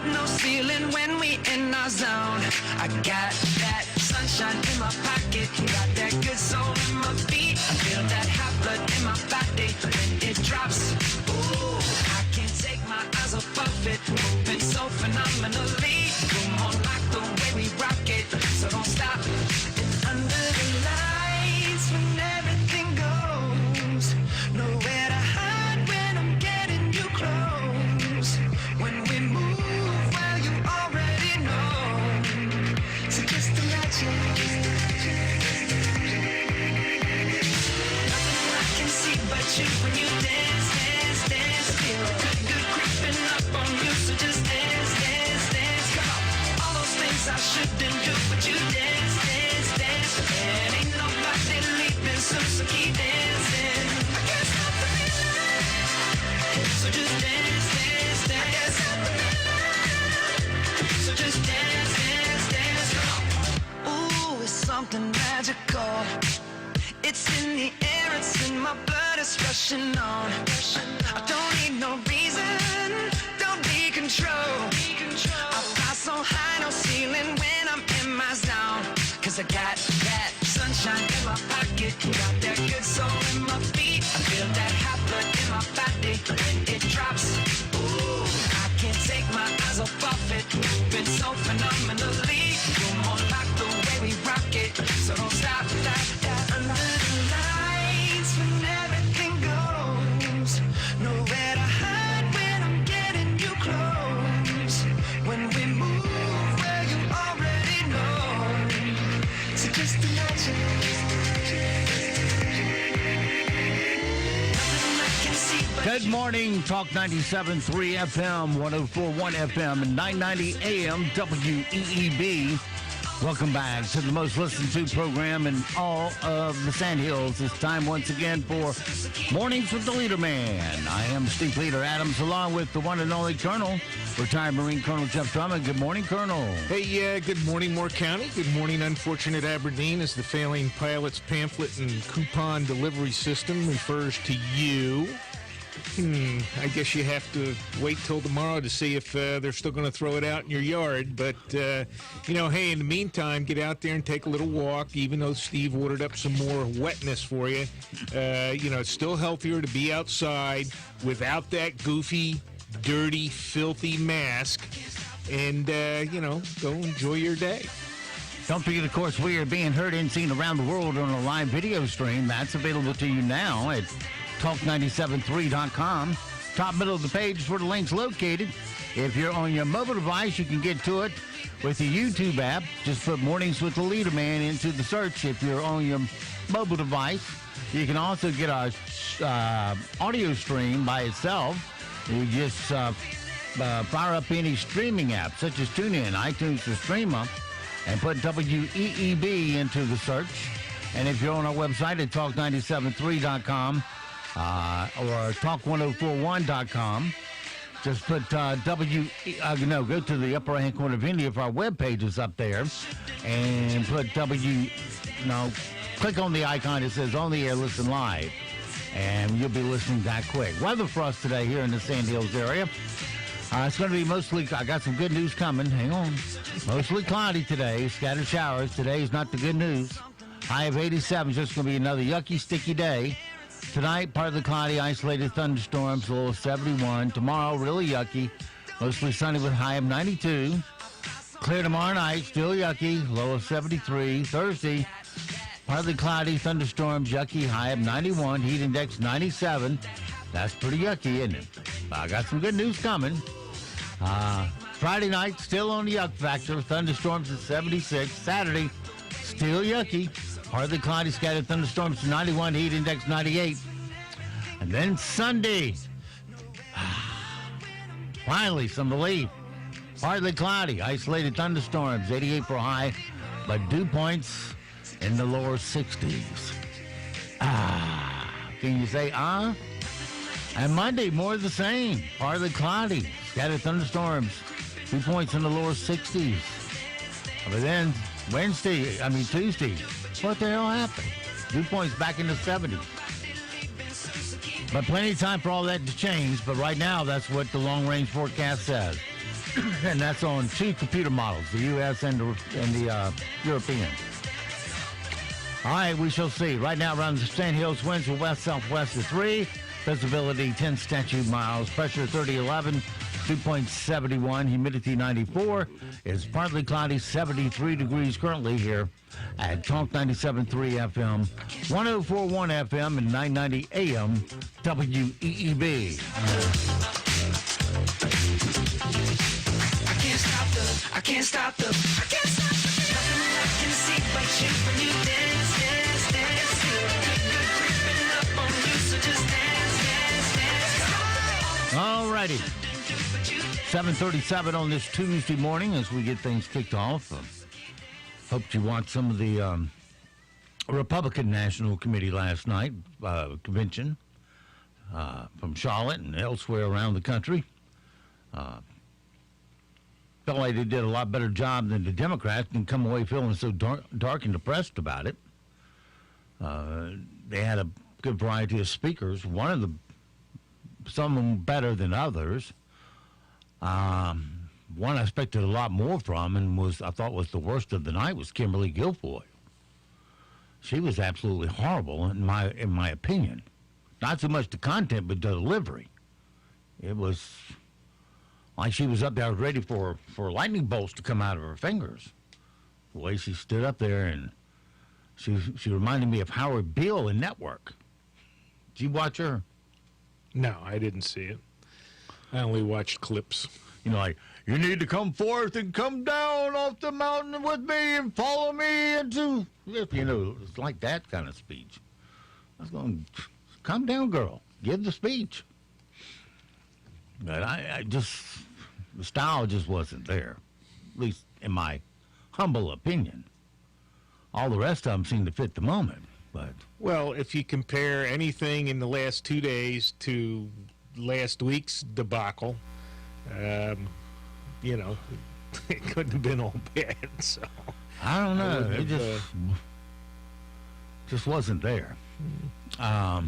have no ceiling when we in our zone. I got that sunshine in my pocket, got that good soul in my feet. I feel that hot blood in my body when it drops. Ooh, I can't take my eyes off of it, moving so phenomenally. Come on, like the way we rock it, so don't stop. And under the lights, when everything goes, nowhere to hide when I'm getting you close. When we move, well, you already know. So just imagine. Nothing I can see but you when you dance, dance, dance. Feel good creeping up on you, so just dance, dance, dance. Come on, all those things I shouldn't do, but you dance, dance, dance. And ain't nobody leaving soon, so keep dancing. I can't stop the feeling, so just dance, dance, dance. I can't stop the feeling, so just dance, dance, dance. Come on. Ooh, it's something magical. It's in the air, it's in my blood, it's rushing on. I don't need no reason, don't be control. I fly so high, no ceiling when I'm in my zone. Cause I got that sunshine in my pocket, got that good soul in my feet. I feel that hot blood in my body when it drops. Ooh, I can't take my eyes off of it, moving so phenomenally. Come on, like the way we rock it, so don't stop that. Under the lights, when everything goes, nowhere to hide when I'm getting you close. When we move, well, you already know. So just imagine. Nothing I can see but Good morning, Talk 97.3 FM, 104.1 FM, and 990 AM WEEB. Welcome back to the most listened to program in all of the Sandhills. It's time once again for Mornings with the Leader Man. I am Steve Leader Adams, along with the one and only Colonel, retired Marine Colonel Jeff Drummond. Good morning, Colonel. Hey, good morning, Moore County. Good morning, unfortunate Aberdeen, as the failing pilot's pamphlet and coupon delivery system refers to you. I guess you have to wait till tomorrow to see if they're still going to throw it out in your yard. But, hey, in the meantime, get out there and take a little walk, even though Steve ordered up some more wetness for you. It's still healthier to be outside without that goofy, dirty, filthy mask. And, go enjoy your day. Don't forget, of course, we are being heard and seen around the world on a live video stream. That's available to you now at talk973.com. Top middle of the page is where the link's located. If you're on your mobile device, you can get to it with the YouTube app. Just put Mornings with the Leader Man into the search if you're on your mobile device. You can also get our audio stream by itself. You just fire up any streaming app, such as TuneIn, iTunes, or Streamer, and put WEEB into the search. And if you're on our website at talk973.com, or talk1041.com. Just put go to the upper right-hand corner of any of our web pages up there and put click on the icon that says on the air, listen live, and you'll be listening that quick. Weather for us today here in the Sand Hills area. It's going to be mostly, I got some good news coming. Hang on. Mostly cloudy today, scattered showers. Today is not the good news. High of 87 is just going to be another yucky, sticky day. Tonight, partly cloudy, isolated thunderstorms, low of 71. Tomorrow, really yucky, mostly sunny with high of 92. Clear tomorrow night, still yucky, low of 73. Thursday, partly cloudy, thunderstorms, yucky, high of 91. Heat index 97. That's pretty yucky, isn't it? I got some good news coming. Friday night, still on the yuck factor, thunderstorms at 76. Saturday, still yucky. Partly cloudy, scattered thunderstorms to 91, heat index 98. And then Sunday, finally some relief. Partly cloudy, isolated thunderstorms, 88 for a high, but dew points in the lower 60s. Can you say, And Monday, more of the same. Partly cloudy, scattered thunderstorms, dew points in the lower 60s. But then Tuesday, what the hell happened? Dew points back in the 70s. But plenty of time for all that to change. But right now, that's what the long-range forecast says. And that's on 2 computer models, the U.S. and the European. All right, we shall see. Right now, around the Sand Hills, winds from west-southwest at 3. Visibility 10 statute miles. Pressure 3011, 2.71. Humidity 94. It's partly cloudy, 73 degrees currently here at Talk 97.3 FM, 104.1 FM, and 990 AM WEEB. I can't stop the nothing I can see but you when you dance, dance, dance. Good creeping up on you, so just dance, dance, dance. All righty. 7:37 on this Tuesday morning as we get things kicked off. Hope you watched some of the Republican National Committee last night convention from Charlotte and elsewhere around the country. Felt like they did a lot better job than the Democrats and come away feeling so dark and depressed about it. They had a good variety of speakers. Some of them better than others. One I expected a lot more from and I thought was the worst of the night was Kimberly Guilfoyle. She was absolutely horrible in my opinion. Not so much the content, but the delivery. It was like she was up there ready for lightning bolts to come out of her fingers. The way she stood up there, and she reminded me of Howard Beale in Network. Did you watch her? No, I didn't see it. I only watched clips. You know, like, you need to come forth and come down off the mountain with me and follow me into, you know, it's like that kind of speech. I was going, calm down, girl. Give the speech. But I just, the style just wasn't there, at least in my humble opinion. All the rest of them seemed to fit the moment, but. Well, if you compare anything in the last 2 days to last week's debacle, you know, it couldn't have been all bad. So I don't know. It just wasn't there. I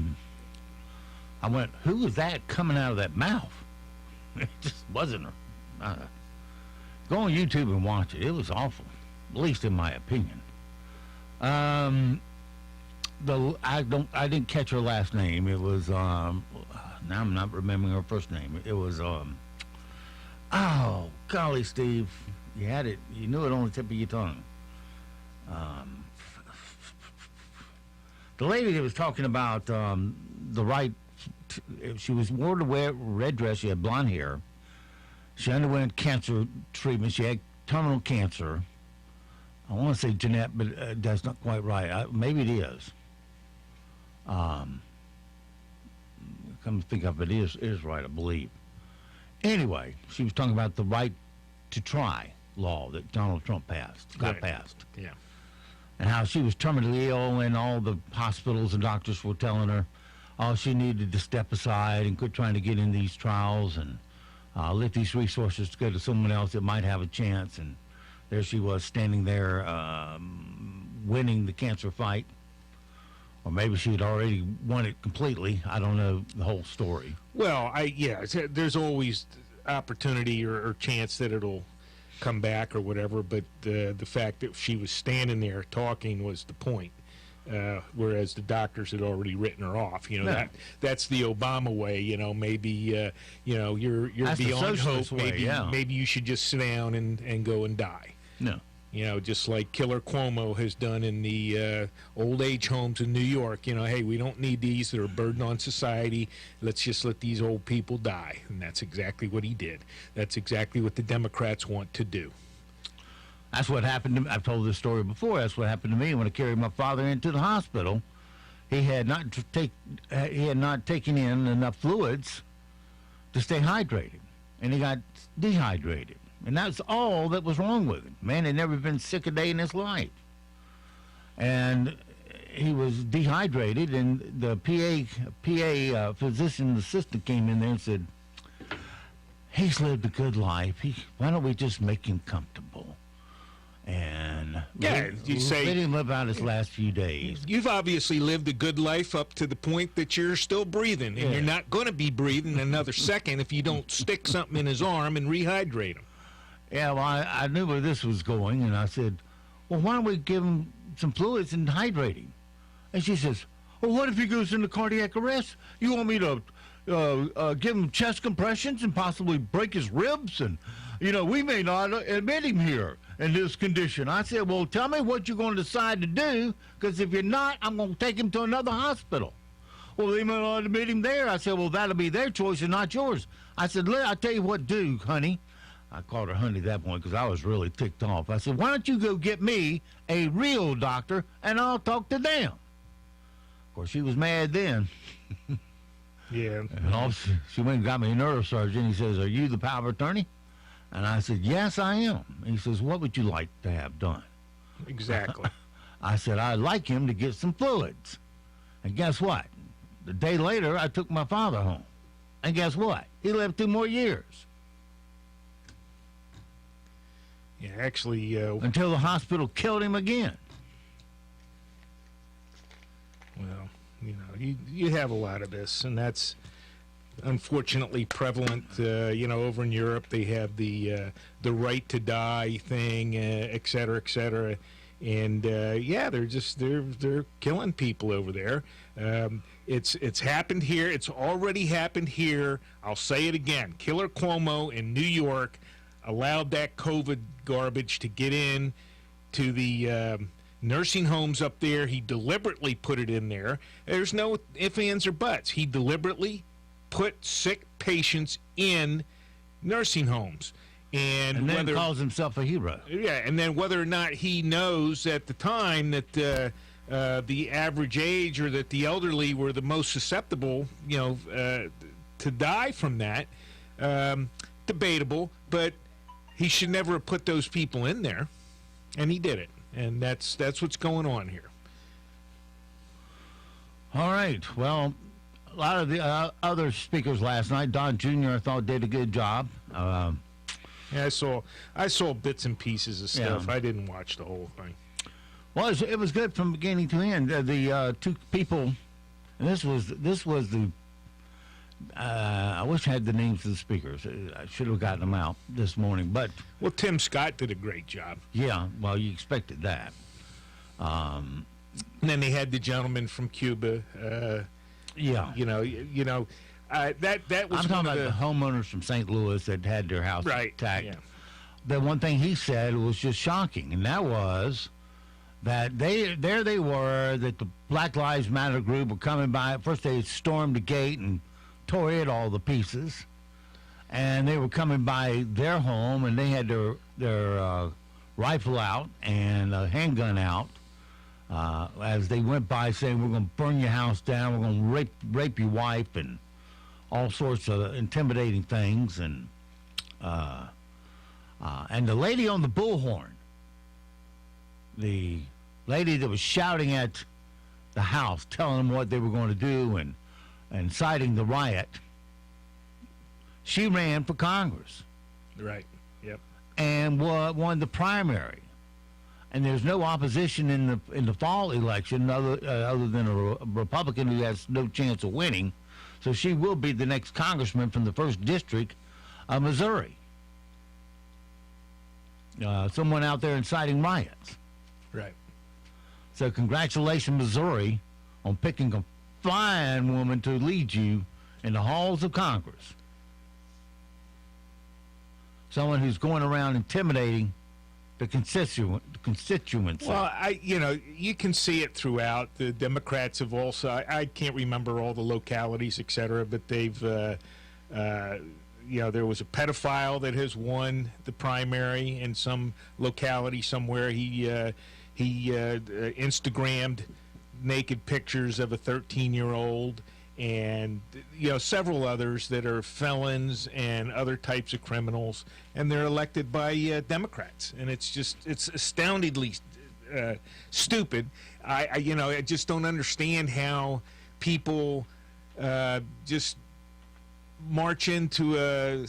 went, who was that coming out of that mouth? It just wasn't. Go on YouTube and watch it. It was awful, at least in my opinion. I didn't catch her last name. It was now I'm not remembering her first name. It was oh golly, Steve, you had it. You knew it on the tip of your tongue. The lady that was talking about the right. She was wore to wear a red dress. She had blonde hair. She underwent cancer treatment. She had terminal cancer. I want to say Jeanette, but that's not quite right. Maybe it is. Come to think of it, it is right, I believe. Anyway, she was talking about the right to try law that Donald Trump got passed. Yeah. And how she was terminally ill, and all the hospitals and doctors were telling her, oh, she needed to step aside and quit trying to get in these trials and let these resources go to someone else that might have a chance. And there she was standing there winning the cancer fight. Or maybe she had already won it completely. I don't know the whole story. Well, there's always opportunity or chance that it'll come back or whatever, but the fact that she was standing there talking was the point. Whereas the doctors had already written her off. You know, Yeah. that's the Obama way. You know, maybe you know, you're That's the beyond hope. socialist way, Maybe yeah. maybe you should just sit down and go and die. No. You know, just like Killer Cuomo has done in the old age homes in New York. You know, hey, we don't need these. They're a burden on society. Let's just let these old people die. And that's exactly what he did. That's exactly what the Democrats want to do. That's what happened to me. I've told this story before. That's what happened to me when I carried my father into the hospital. He had not taken in enough fluids to stay hydrated, and he got dehydrated. And that's all that was wrong with him. Man had never been sick a day in his life. And he was dehydrated, and the PA physician assistant came in there and said, he's lived a good life. Why don't we just make him comfortable? And Yeah, you say- let him live out his last few days. You've obviously lived a good life up to the point that you're still breathing, and Yeah. you're not going to be breathing another second if you don't stick something in his arm and rehydrate him. Yeah, well, I knew where this was going, and I said, well, why don't we give him some fluids and hydrate him? And she says, well, what if he goes into cardiac arrest? You want me to give him chest compressions and possibly break his ribs? And, we may not admit him here in this condition. I said, well, tell me what you're going to decide to do, because if you're not, I'm going to take him to another hospital. Well, they may not admit him there. I said, well, that'll be their choice and not yours. I said, I'll tell you what to do, honey. I called her honey at that point because I was really ticked off. I said, why don't you go get me a real doctor and I'll talk to them? Of course, she was mad then. Yeah. And she went and got me a neurosurgeon. He says, are you the power of attorney? And I said, yes, I am. And he says, what would you like to have done? Exactly. I said, I'd like him to get some fluids. And guess what? The day later, I took my father home. And guess what? He lived 2 more years. Yeah, actually... until the hospital killed him again. Well, you have a lot of this, and that's unfortunately prevalent. Over in Europe, they have the right to die thing, et cetera, et cetera. And they're killing people over there. It's happened here. It's already happened here. I'll say it again. Killer Cuomo in New York allowed that COVID garbage to get in to the nursing homes up there. He deliberately put it in there. There's no ifs, ands, or buts. He deliberately put sick patients in nursing homes. And then calls himself a hero. Yeah, and then whether or not he knows at the time that the average age or that the elderly were the most susceptible, to die from that, debatable, but he should never have put those people in there, and he did it. And that's what's going on here. All right. Well, a lot of the other speakers last night, Don Jr., I thought did a good job. Yeah, I saw bits and pieces of stuff. Yeah. I didn't watch the whole thing. Well, it was good from beginning to end. The 2 people, and this was the. I wish I had the names of the speakers. I should have gotten them out this morning. But Tim Scott did a great job. Yeah, well, you expected that. And then they had the gentleman from Cuba. Yeah, that was. I'm talking about the homeowners from St. Louis that had their house attacked. Yeah. The one thing he said was just shocking, and that was that they were, that the Black Lives Matter group were coming by. First, they stormed the gate and tore it all to pieces, and they were coming by their home, and they had their rifle out and a handgun out as they went by, saying, "We're going to burn your house down. We're going to rape your wife," and all sorts of intimidating things. And the lady on the bullhorn, the lady that was shouting at the house, telling them what they were going to do and inciting the riot, she ran for Congress. Right. Yep. And won the primary. And there's no opposition in the fall election other than a Republican who has no chance of winning. So she will be the next congressman from the 1st District of Missouri. Someone out there inciting riots. Right. So congratulations, Missouri, on picking a fine woman to lead you in the halls of Congress. Someone who's going around intimidating the constituency. Well, you can see it throughout. The Democrats have also, I can't remember all the localities, et cetera, but they've, there was a pedophile that has won the primary in some locality somewhere. He Instagrammed naked pictures of a 13-year-old, and several others that are felons and other types of criminals, and they're elected by Democrats, and it's astoundingly stupid. I just don't understand how people just march into a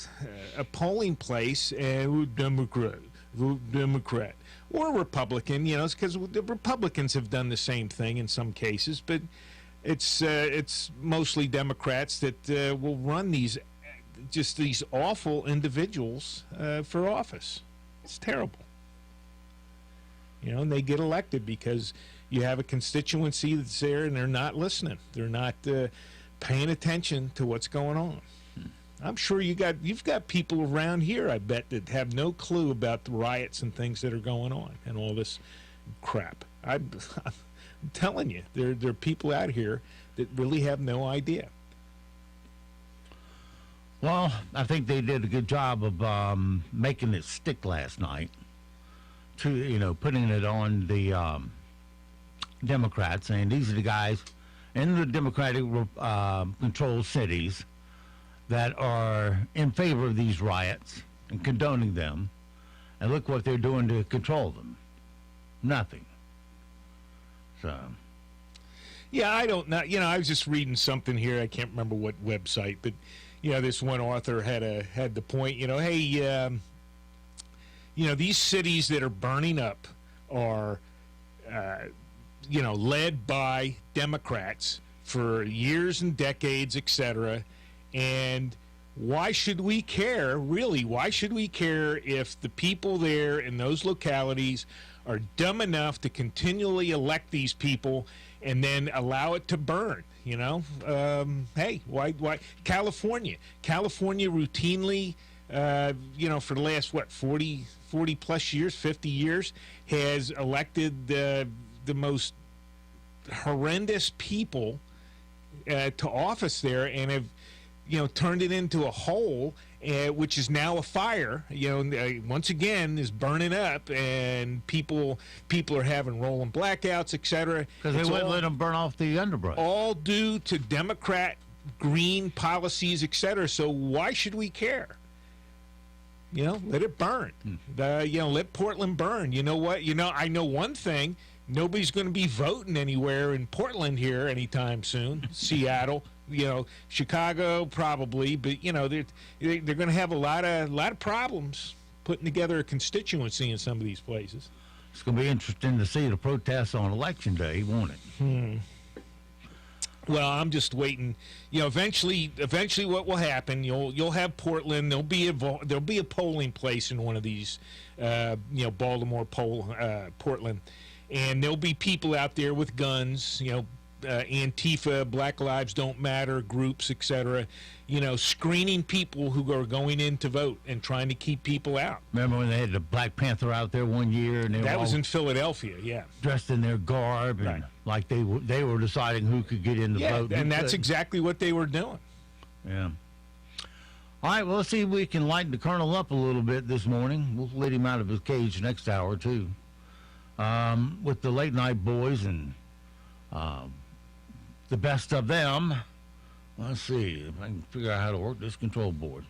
polling place and vote Democrat or Republican, because the Republicans have done the same thing in some cases, but it's mostly Democrats that will run these awful individuals for office. It's terrible. And they get elected because you have a constituency that's there and they're not listening. They're not paying attention to what's going on. I'm sure you've got people around here, I bet, that have no clue about the riots and things that are going on and all this crap. I'm telling you, there are people out here that really have no idea. Well, I think they did a good job of making it stick last night. Putting it on the Democrats, saying these are the guys in the Democratic controlled cities that are in favor of these riots and condoning them, and look what they're doing to control them. Nothing. So. Yeah, I don't know. I was just reading something here. I can't remember what website, but this one author had the point. Hey, these cities that are burning up are, led by Democrats for years and decades, etc. And why should we care, really? Why should we care if the people there in those localities are dumb enough to continually elect these people and then allow it to burn? Hey, why? California routinely, for the last, 40 plus years, 50 years, has elected the most horrendous people to office there, and have turned it into a hole, which is now a fire. Once again, is burning up, and people are having rolling blackouts, etc. Because they wouldn't let them burn off the underbrush. All due to Democrat green policies, etc. So why should we care? Let it burn. Let Portland burn. You know what? I know one thing. Nobody's going to be voting anywhere in Portland here anytime soon. Seattle, Chicago probably, but they're going to have a lot of problems putting together a constituency in some of these places. It's going to be interesting to see the protests on Election Day, won't it? Well, I'm just waiting. Eventually, what will happen? You'll have Portland. There'll be a polling place in one of these, Baltimore, Portland, and there'll be people out there with guns. Antifa, Black Lives Don't Matter groups, etc. Screening people who are going in to vote and trying to keep people out. Remember when they had the Black Panther out there one year, and that was in Philadelphia, yeah, dressed in their garb, and right, like they were deciding who could get in the vote. And that's exactly what they were doing. Yeah. All right, well, let's see if we can lighten the colonel up a little bit this morning. We'll let him out of his cage next hour, too, with the late night boys and the best of them. Let's see if I can figure out how to work this control board.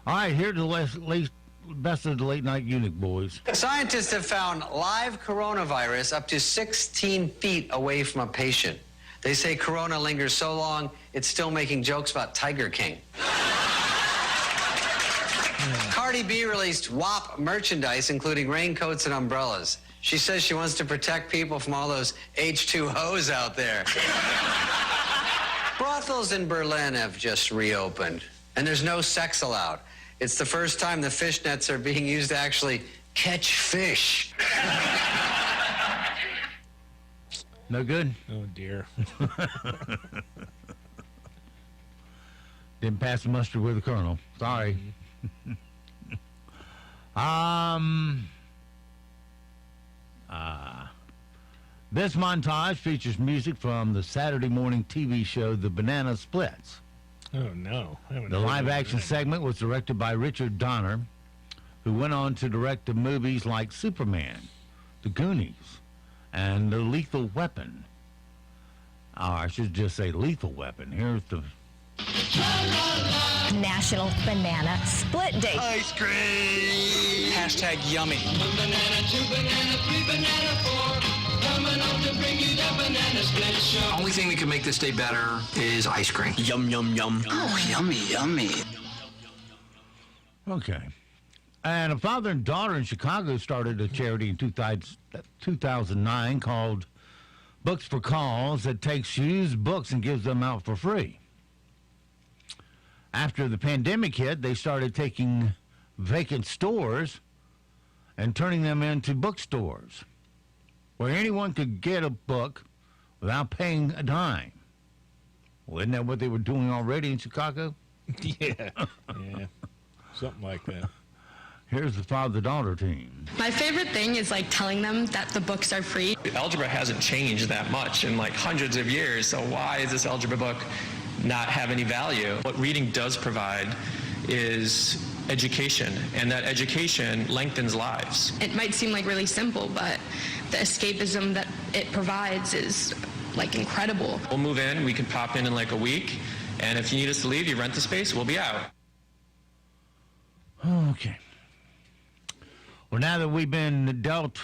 All right, here's the best of the late night eunuch boys. Scientists have found live coronavirus up to 16 feet away from a patient. They say corona lingers so long, it's still making jokes about Tiger King. Cardi B released WAP merchandise, including raincoats and umbrellas. She says she wants to protect people from all those H2Os out there. Brothels in Berlin have just reopened, and there's no sex allowed. It's the first time the fishnets are being used to actually catch fish. No good? Oh, dear. Didn't pass the muster with the colonel. Sorry. This montage features music from the Saturday morning TV show The Banana Splits. Oh, no. The live-action segment was directed by Richard Donner, who went on to direct the movies like Superman, The Goonies, and The Lethal Weapon. Oh, I should just say Lethal Weapon. Here's the... National Banana Split Day. Ice cream! Hashtag yummy. 1 banana, 2 banana, 3 banana, 4. Coming up to bring you the banana split show. Only thing that can make this day better is ice cream. Yum, yum, yum. Oh, yummy, yummy. Okay. And a father and daughter in Chicago started a charity in 2009 called Books for Cause that takes used books and gives them out for free. After the pandemic hit, they started taking vacant stores and turning them into bookstores where anyone could get a book without paying a dime. Well, isn't that what they were doing already in Chicago? Yeah, something like that. Here's the father-daughter team. My favorite thing is like telling them that the books are free. Algebra hasn't changed that much in like hundreds of years, so why is this algebra book not have any value? What reading does provide is education, and that education lengthens lives. It might seem like really simple, but the escapism that it provides is like incredible. We'll move in, we can pop in like a week, and if you need us to leave, you rent the space, we'll be out. Okay. Well, now that we've been dealt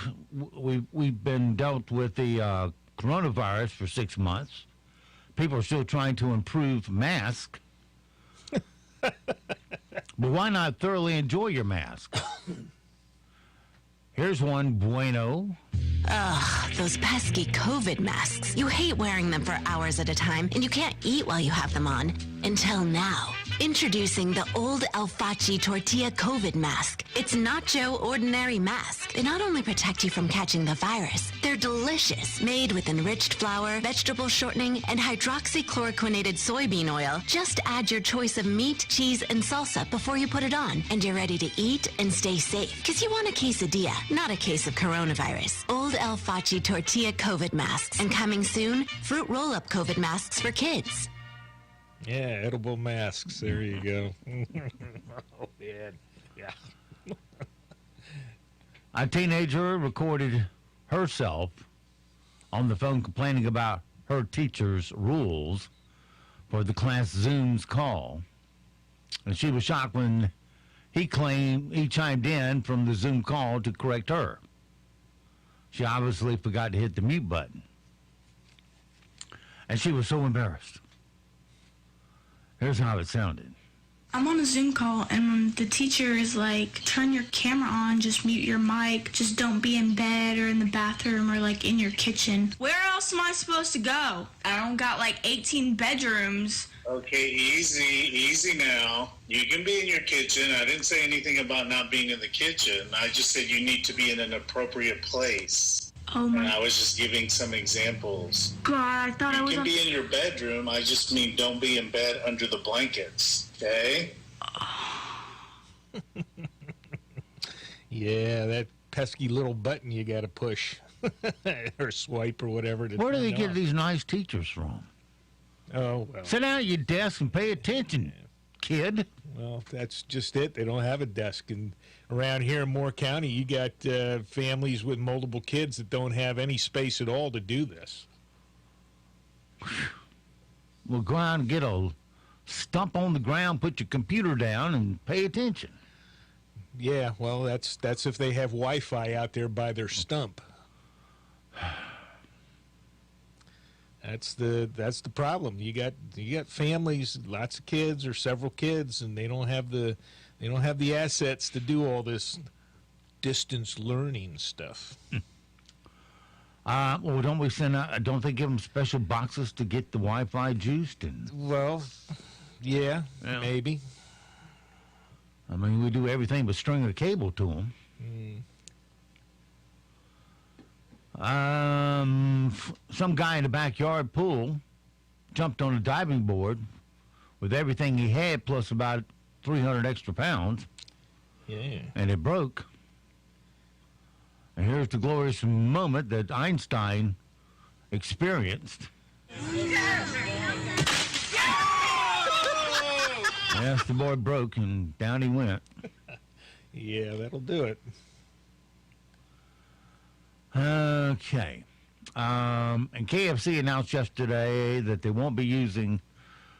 with the coronavirus for 6 months, people are still trying to improve masks. But why not thoroughly enjoy your mask? Here's one bueno. Ugh, those pesky COVID masks. You hate wearing them for hours at a time, and you can't eat while you have them on. Until now. Introducing the Old Alfaci Tortilla COVID Mask. It's nacho ordinary mask. They not only protect you from catching the virus, they're delicious. Made with enriched flour, vegetable shortening, and hydroxychloroquinated soybean oil. Just add your choice of meat, cheese, and salsa before you put it on, and you're ready to eat and stay safe. Because you want a quesadilla, not a case of coronavirus. Old Alfaci Tortilla COVID Masks. And coming soon, fruit roll-up COVID masks for kids. Yeah, edible masks. There you go. Oh, man. Yeah. A teenager recorded herself on the phone complaining about her teacher's rules for the class Zoom's call. And she was shocked when he claimed he chimed in from the Zoom call to correct her. She obviously forgot to hit the mute button. And she was so embarrassed. Here's how it sounded. I'm on a Zoom call, and the teacher is like, turn your camera on, just mute your mic, just don't be in bed or in the bathroom or like in your kitchen. Where else am I supposed to go? I don't got like 18 bedrooms. Okay, easy now. You can be in your kitchen. I didn't say anything about not being in the kitchen. I just said you need to be in an appropriate place. Oh my And I was just giving some examples. God, I thought I You was can on... be in your bedroom. I just mean don't be in bed under the blankets, okay? Yeah, that pesky little button you got to push or swipe or whatever. Where do they turn get off. these nice teachers from? Oh, well. Sit down at your desk and pay attention, kid. Well, that's just it. They don't have a desk. And around here in Moore County, you got families with multiple kids that don't have any space at all to do this. Well, go out and get a stump on the ground, put your computer down, and pay attention. Yeah, well, that's if they have Wi-Fi out there by their stump. That's the problem. You got families, lots of kids or several kids, and they don't have the assets to do all this distance learning stuff. Well, don't we send out? Don't they give them special boxes to get the Wi-Fi juiced? And Well, yeah, maybe. I mean, we do everything but string a cable to them. Some guy in the backyard pool jumped on a diving board with everything he had plus about 300 extra pounds. Yeah. And it broke. And here's the glorious moment that Einstein experienced. Yes, the board broke and down he went. Yeah, that'll do it. Okay. And KFC announced yesterday that they won't be using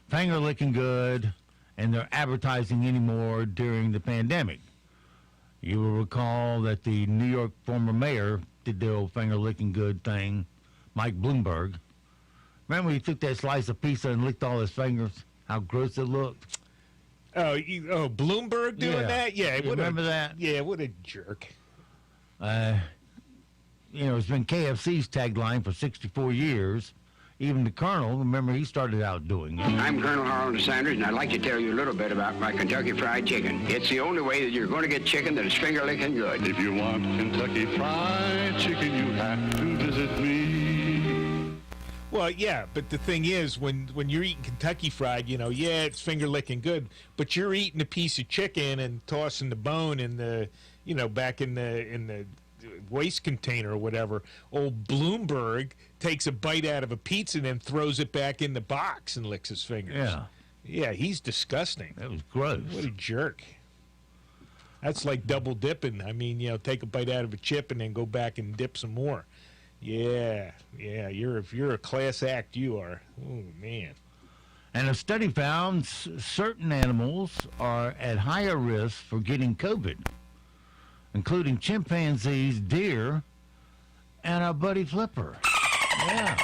Finger Licking Good in their advertising anymore during the pandemic. You will recall that the New York former mayor did the old Finger Licking Good thing, Mike Bloomberg. Remember when he took that slice of pizza and licked all his fingers? How gross it looked. Oh, Bloomberg doing that? Yeah, You remember that? Yeah, what a jerk. It's been KFC's tagline for 64 years. Even the Colonel, remember, he started out doing it. I'm Colonel Harold Sanders, and I'd like to tell you a little bit about my Kentucky Fried Chicken. It's the only way that you're going to get chicken that is finger-licking good. If you want Kentucky Fried Chicken, you have to visit me. Well, yeah, but the thing is, when you're eating Kentucky Fried, it's finger-licking good, but you're eating a piece of chicken and tossing the bone in the, back in the waste container or whatever. Old Bloomberg takes a bite out of a pizza and then throws it back in the box and licks his fingers. Yeah. Yeah, he's disgusting. That was gross. What a jerk. That's like double dipping. I mean, take a bite out of a chip and then go back and dip some more. Yeah, if you're a class act, you are. Oh, man. And a study found certain animals are at higher risk for getting COVID, including chimpanzees, deer, and our buddy Flipper. Yeah.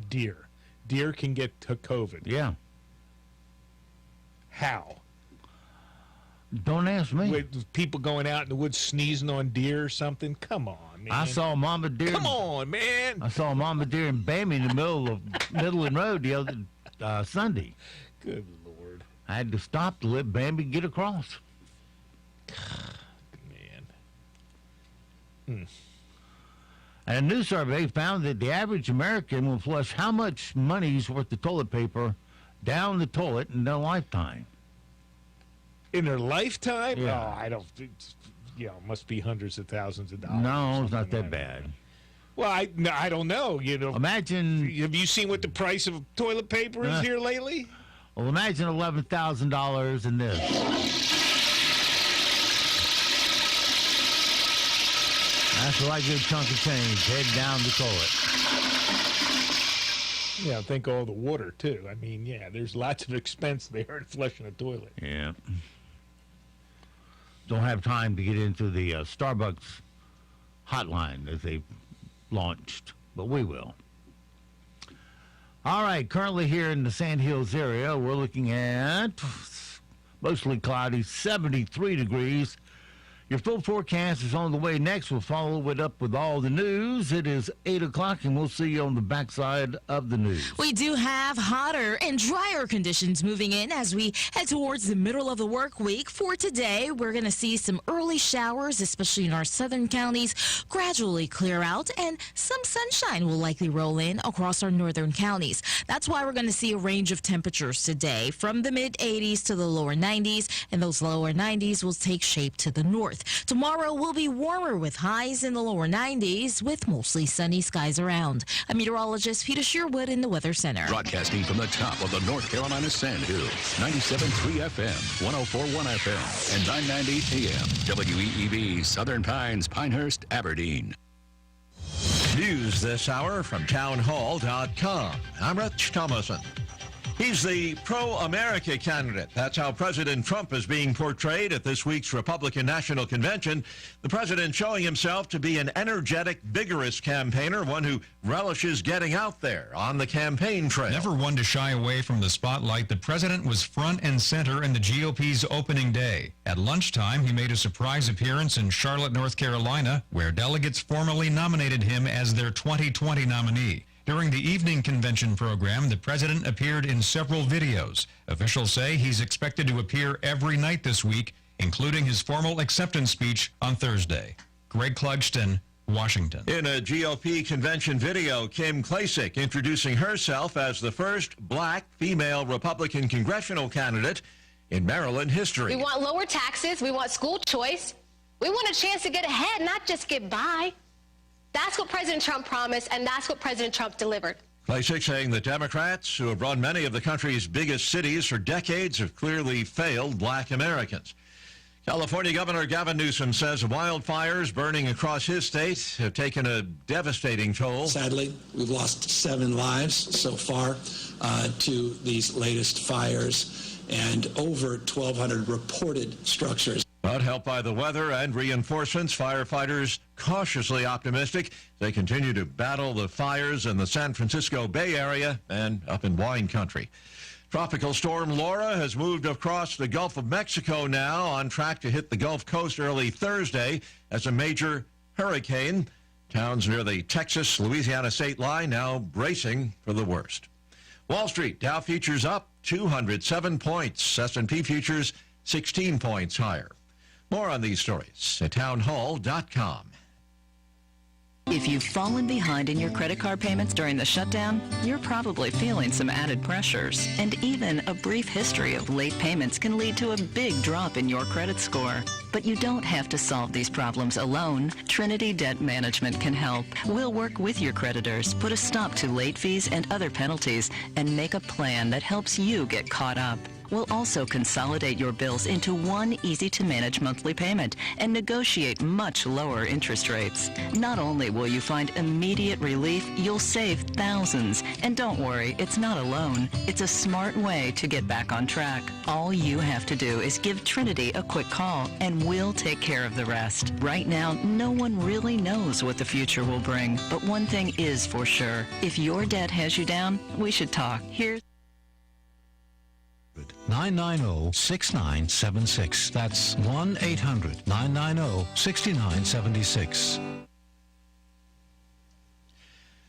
Deer can get COVID. Yeah. How? Don't ask me. With people going out in the woods sneezing on deer or something? Come on, man. I saw Mama Deer. Come on, man. I saw Mama Deer in Bambi in the middle of Midland Road the other Sunday. Good Lord. I had to stop to let Bambi get across. Man. And a new survey found that the average American will flush how much money's worth of toilet paper down the toilet in their lifetime. In their lifetime? Yeah. Oh, I don't. It must be hundreds of thousands of dollars. No, it's not that bad. Well, I don't know. Imagine. Have you seen what the price of toilet paper is here lately? Well, imagine $11,000 in this. That's a right good chunk of change. Head down the toilet. Yeah, think all the water, too. I mean, there's lots of expense there in flushing a toilet. Yeah. Don't have time to get into the Starbucks hotline that they've launched, but we will. All right, currently here in the Sand Hills area, we're looking at mostly cloudy, 73 degrees. Your full forecast is on the way next. We'll follow it up with all the news. It is 8 o'clock, and we'll see you on the backside of the news. We do have hotter and drier conditions moving in as we head towards the middle of the work week. For today, we're going to see some early showers, especially in our southern counties, gradually clear out, and some sunshine will likely roll in across our northern counties. That's why we're going to see a range of temperatures today, from the mid-80s to the lower 90s, and those lower 90s will take shape to the north. Tomorrow will be warmer with highs in the lower 90s with mostly sunny skies around. I'm meteorologist Peter Sherwood in the Weather Center. Broadcasting from the top of the North Carolina Sand Hills, 97.3 FM, 104.1 FM, and 990 AM, WEEB, Southern Pines, Pinehurst, Aberdeen. News this hour from townhall.com. I'm Rich Thomason. He's the pro-America candidate. That's how President Trump is being portrayed at this week's Republican National Convention. The president showing himself to be an energetic, vigorous campaigner, one who relishes getting out there on the campaign trail. Never one to shy away from the spotlight, the president was front and center in the GOP's opening day. At lunchtime, he made a surprise appearance in Charlotte, North Carolina, where delegates formally nominated him as their 2020 nominee. During the evening convention program, the president appeared in several videos. Officials say he's expected to appear every night this week, including his formal acceptance speech on Thursday. Greg Clugston, Washington. In a GOP convention video, Kim Klacik introducing herself as the first black female Republican congressional candidate in Maryland history. We want lower taxes. We want school choice. We want a chance to get ahead, not just get by. That's what President Trump promised, and that's what President Trump delivered. Klacik saying the Democrats, who have run many of the country's biggest cities for decades, have clearly failed black Americans. California Governor Gavin Newsom says wildfires burning across his state have taken a devastating toll. Sadly, we've lost 7 lives so far to these latest fires and over 1,200 reported structures. But helped by the weather and reinforcements, firefighters cautiously optimistic they continue to battle the fires in the San Francisco Bay Area and up in wine country. Tropical storm Laura has moved across the Gulf of Mexico now, on track to hit the Gulf Coast early Thursday as a major hurricane. Towns near the Texas-Louisiana state line now bracing for the worst. Wall Street, Dow futures up 207 points. S&P futures 16 points higher. More on these stories at townhall.com. If you've fallen behind in your credit card payments during the shutdown, you're probably feeling some added pressures. And even a brief history of late payments can lead to a big drop in your credit score. But you don't have to solve these problems alone. Trinity Debt Management can help. We'll work with your creditors, put a stop to late fees and other penalties, and make a plan that helps you get caught up. We'll also consolidate your bills into one easy-to-manage monthly payment and negotiate much lower interest rates. Not only will you find immediate relief, you'll save thousands. And don't worry, it's not alone. It's a smart way to get back on track. All you have to do is give Trinity a quick call, and we'll take care of the rest. Right now, no one really knows what the future will bring, but one thing is for sure. If your debt has you down, we should talk. Here's 990-6976. That's 1-800-990-6976.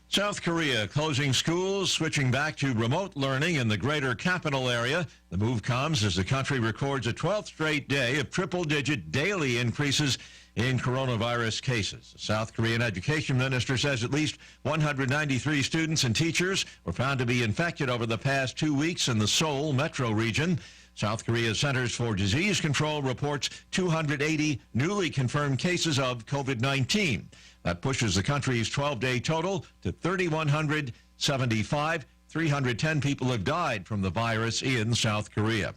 South Korea closing schools, switching back to remote learning in the greater capital area. The move comes as the country records a 12th straight day of triple-digit daily increases in coronavirus cases. The South Korean education minister says at least 193 students and teachers were found to be infected over the past 2 weeks in the Seoul metro region. South Korea's Centers for Disease Control reports 280 newly confirmed cases of COVID-19. That pushes the country's 12-day total to 3,175. 310 people have died from the virus in South Korea.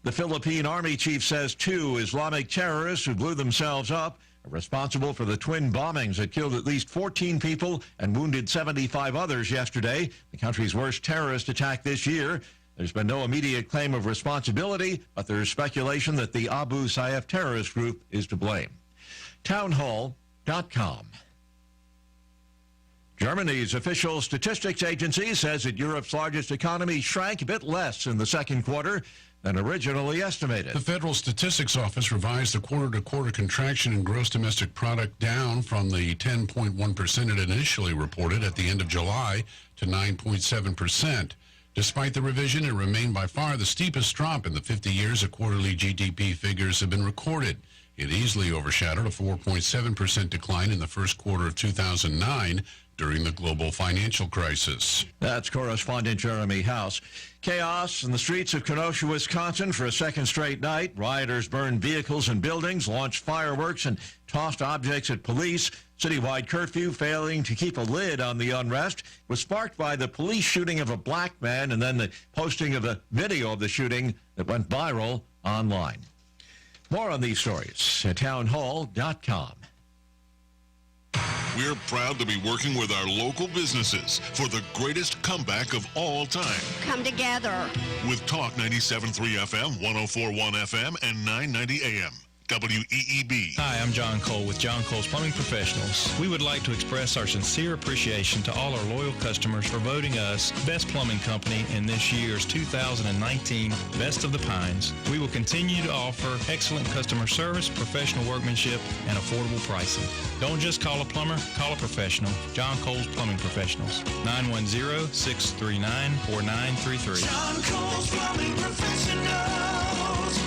The Philippine Army chief says 2 Islamic terrorists who blew themselves up are responsible for the twin bombings that killed at least 14 people and wounded 75 others yesterday, the country's worst terrorist attack this year. There's been no immediate claim of responsibility, but there's speculation that the Abu Sayyaf terrorist group is to blame. Townhall.com. Germany's official statistics agency says that Europe's largest economy shrank a bit less in the second quarter than originally estimated. The Federal Statistics Office revised the quarter-to-quarter contraction in gross domestic product down from the 10.1% it initially reported at the end of July to 9.7%. Despite the revision, it remained by far the steepest drop in the 50 years that quarterly GDP figures have been recorded. It easily overshadowed a 4.7% decline in the first quarter of 2009 during the global financial crisis. That's correspondent Jeremy House. Chaos in the streets of Kenosha, Wisconsin for a second straight night. Rioters burned vehicles and buildings, launched fireworks, and tossed objects at police. Citywide curfew failing to keep a lid on the unrest was sparked by the police shooting of a black man and then the posting of a video of the shooting that went viral online. More on these stories at townhall.com. We're proud to be working with our local businesses for the greatest comeback of all time. Come together. With Talk 97.3 FM, 104.1 FM, and 990 AM. WEEB. Hi, I'm John Cole with John Cole's Plumbing Professionals. We would like to express our sincere appreciation to all our loyal customers for voting us Best Plumbing Company in this year's 2019 Best of the Pines. We will continue to offer excellent customer service, professional workmanship, and affordable pricing. Don't just call a plumber, call a professional. John Cole's Plumbing Professionals. 910-639-4933. John Cole's Plumbing Professionals.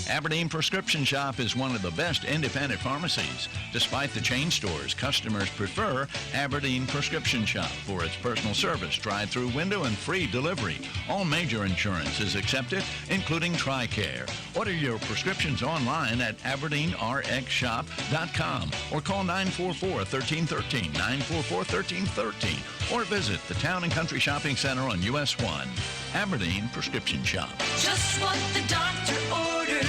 Aberdeen Prescription Shop is one of the best independent pharmacies. Despite the chain stores, customers prefer Aberdeen Prescription Shop for its personal service, drive-through window, and free delivery. All major insurance is accepted, including TRICARE. Order your prescriptions online at AberdeenRxShop.com or call 944-1313, 944-1313, or visit the Town and Country Shopping Center on US 1. Aberdeen Prescription Shop. Just what the doctor ordered.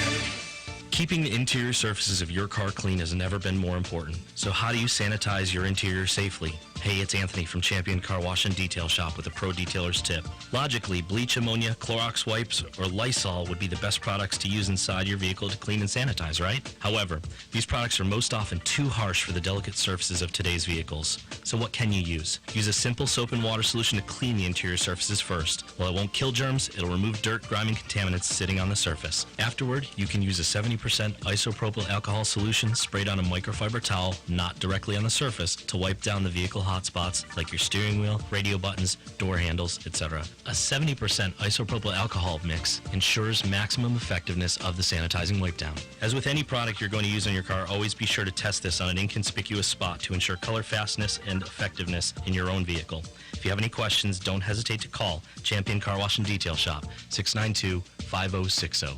Keeping the interior surfaces of your car clean has never been more important. So how do you sanitize your interior safely? Hey, it's Anthony from Champion Car Wash and Detail Shop with a pro detailer's tip. Logically, bleach, ammonia, Clorox wipes, or Lysol would be the best products to use inside your vehicle to clean and sanitize, right? However, these products are most often too harsh for the delicate surfaces of today's vehicles. So what can you use? Use a simple soap and water solution to clean the interior surfaces first. While it won't kill germs, it'll remove dirt, grime, and contaminants sitting on the surface. Afterward, you can use a 70% isopropyl alcohol solution sprayed on a microfiber towel, not directly on the surface, to wipe down the vehicle hot spots like your steering wheel, radio buttons, door handles, etc. A 70% isopropyl alcohol mix ensures maximum effectiveness of the sanitizing wipe down. As with any product you're going to use on your car, always be sure to test this on an inconspicuous spot to ensure color fastness and effectiveness in your own vehicle. If you have any questions, don't hesitate to call Champion Car Wash and Detail Shop, 692-5060.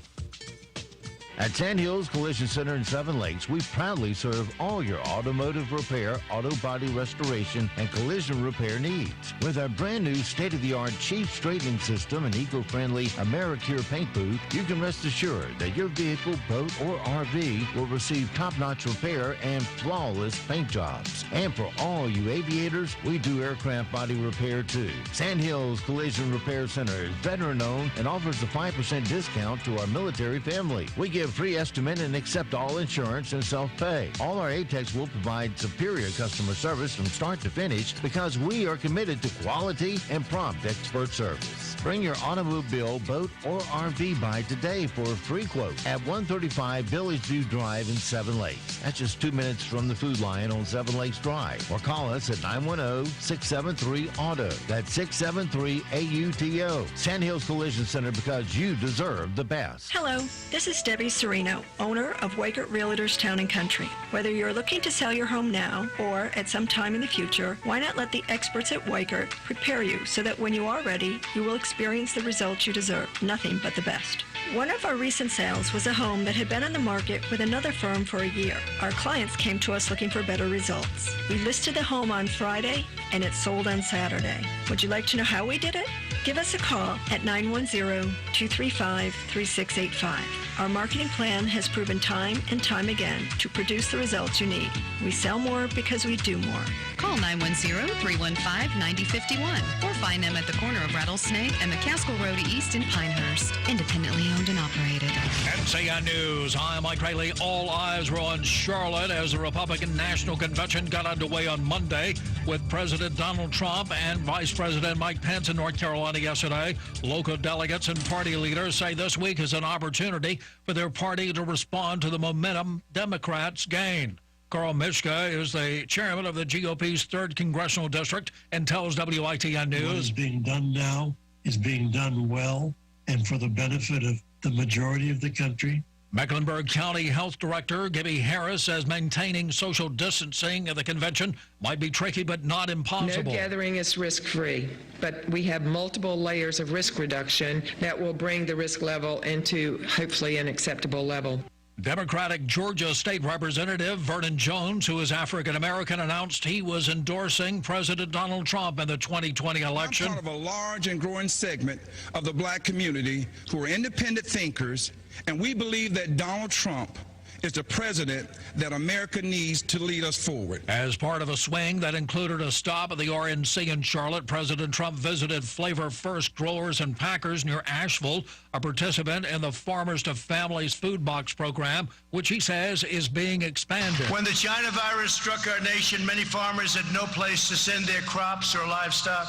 At Sand Hills Collision Center in Seven Lakes, we proudly serve all your automotive repair, auto body restoration, and collision repair needs. With our brand new state-of-the-art cheap straightening system and eco-friendly AmeriCure paint booth, you can rest assured that your vehicle, boat, or RV will receive top-notch repair and flawless paint jobs. And for all you aviators, we do aircraft body repair too. Sand Hills Collision Repair Center is veteran-owned and offers a 5% discount to our military family. We give free estimate and accept all insurance and self-pay. All our ATECs will provide superior customer service from start to finish because we are committed to quality and prompt expert service. Bring your automobile, boat, or RV by today for a free quote at 135 Village View Drive in Seven Lakes. That's just 2 minutes from the Food Lion on Seven Lakes Drive. Or call us at 910-673-AUTO. That's 673-AUTO. Sand Hills Collision Center, because you deserve the best. Hello, this is Debbie Serino, owner of Wakert Realtors Town & Country. Whether you're looking to sell your home now or at some time in the future, why not let the experts at Wakert prepare you so that when you are ready, you will experience the results you deserve, nothing but the best. One of our recent sales was a home that had been on the market with another firm for a year. Our clients came to us looking for better results. We listed the home on Friday and it sold on Saturday. Would you like to know how we did it? Give us a call at 910-235-3685. Our marketing plan has proven time and time again to produce the results you need. We sell more because we do more. Call 910-315-9051 or find them at the corner of Rattlesnake and McCaskill Road East in Pinehurst. Independently owned and operated. NCN News. I'm Mike Rayleigh. All eyes were on Charlotte as the Republican National Convention got underway on Monday with President Donald Trump and Vice President Mike Pence in North Carolina yesterday. Local delegates and party leaders say this week is an opportunity for their party to respond to the momentum Democrats gain. Carl Mishka is the chairman of the GOP's 3rd Congressional District and tells WITN News. What is being done now is being done well and for the benefit of the majority of the country. Mecklenburg County Health Director Gibby Harris says maintaining social distancing at the convention might be tricky but not impossible. No gathering is risk-free, but we have multiple layers of risk reduction that will bring the risk level into hopefully an acceptable level. Democratic Georgia State Representative Vernon Jones, who is African-American, announced he was endorsing President Donald Trump in the 2020 election. I'm part of a large and growing segment of the black community who are independent thinkers, and we believe that Donald Trump is the president that America needs to lead us forward. As part of a swing that included a stop at the RNC in Charlotte, President Trump visited Flavor First Growers and Packers near Asheville, a participant in the Farmers to Families Food Box program, which he says is being expanded. When the China virus struck our nation, many farmers had no place to send their crops or livestock.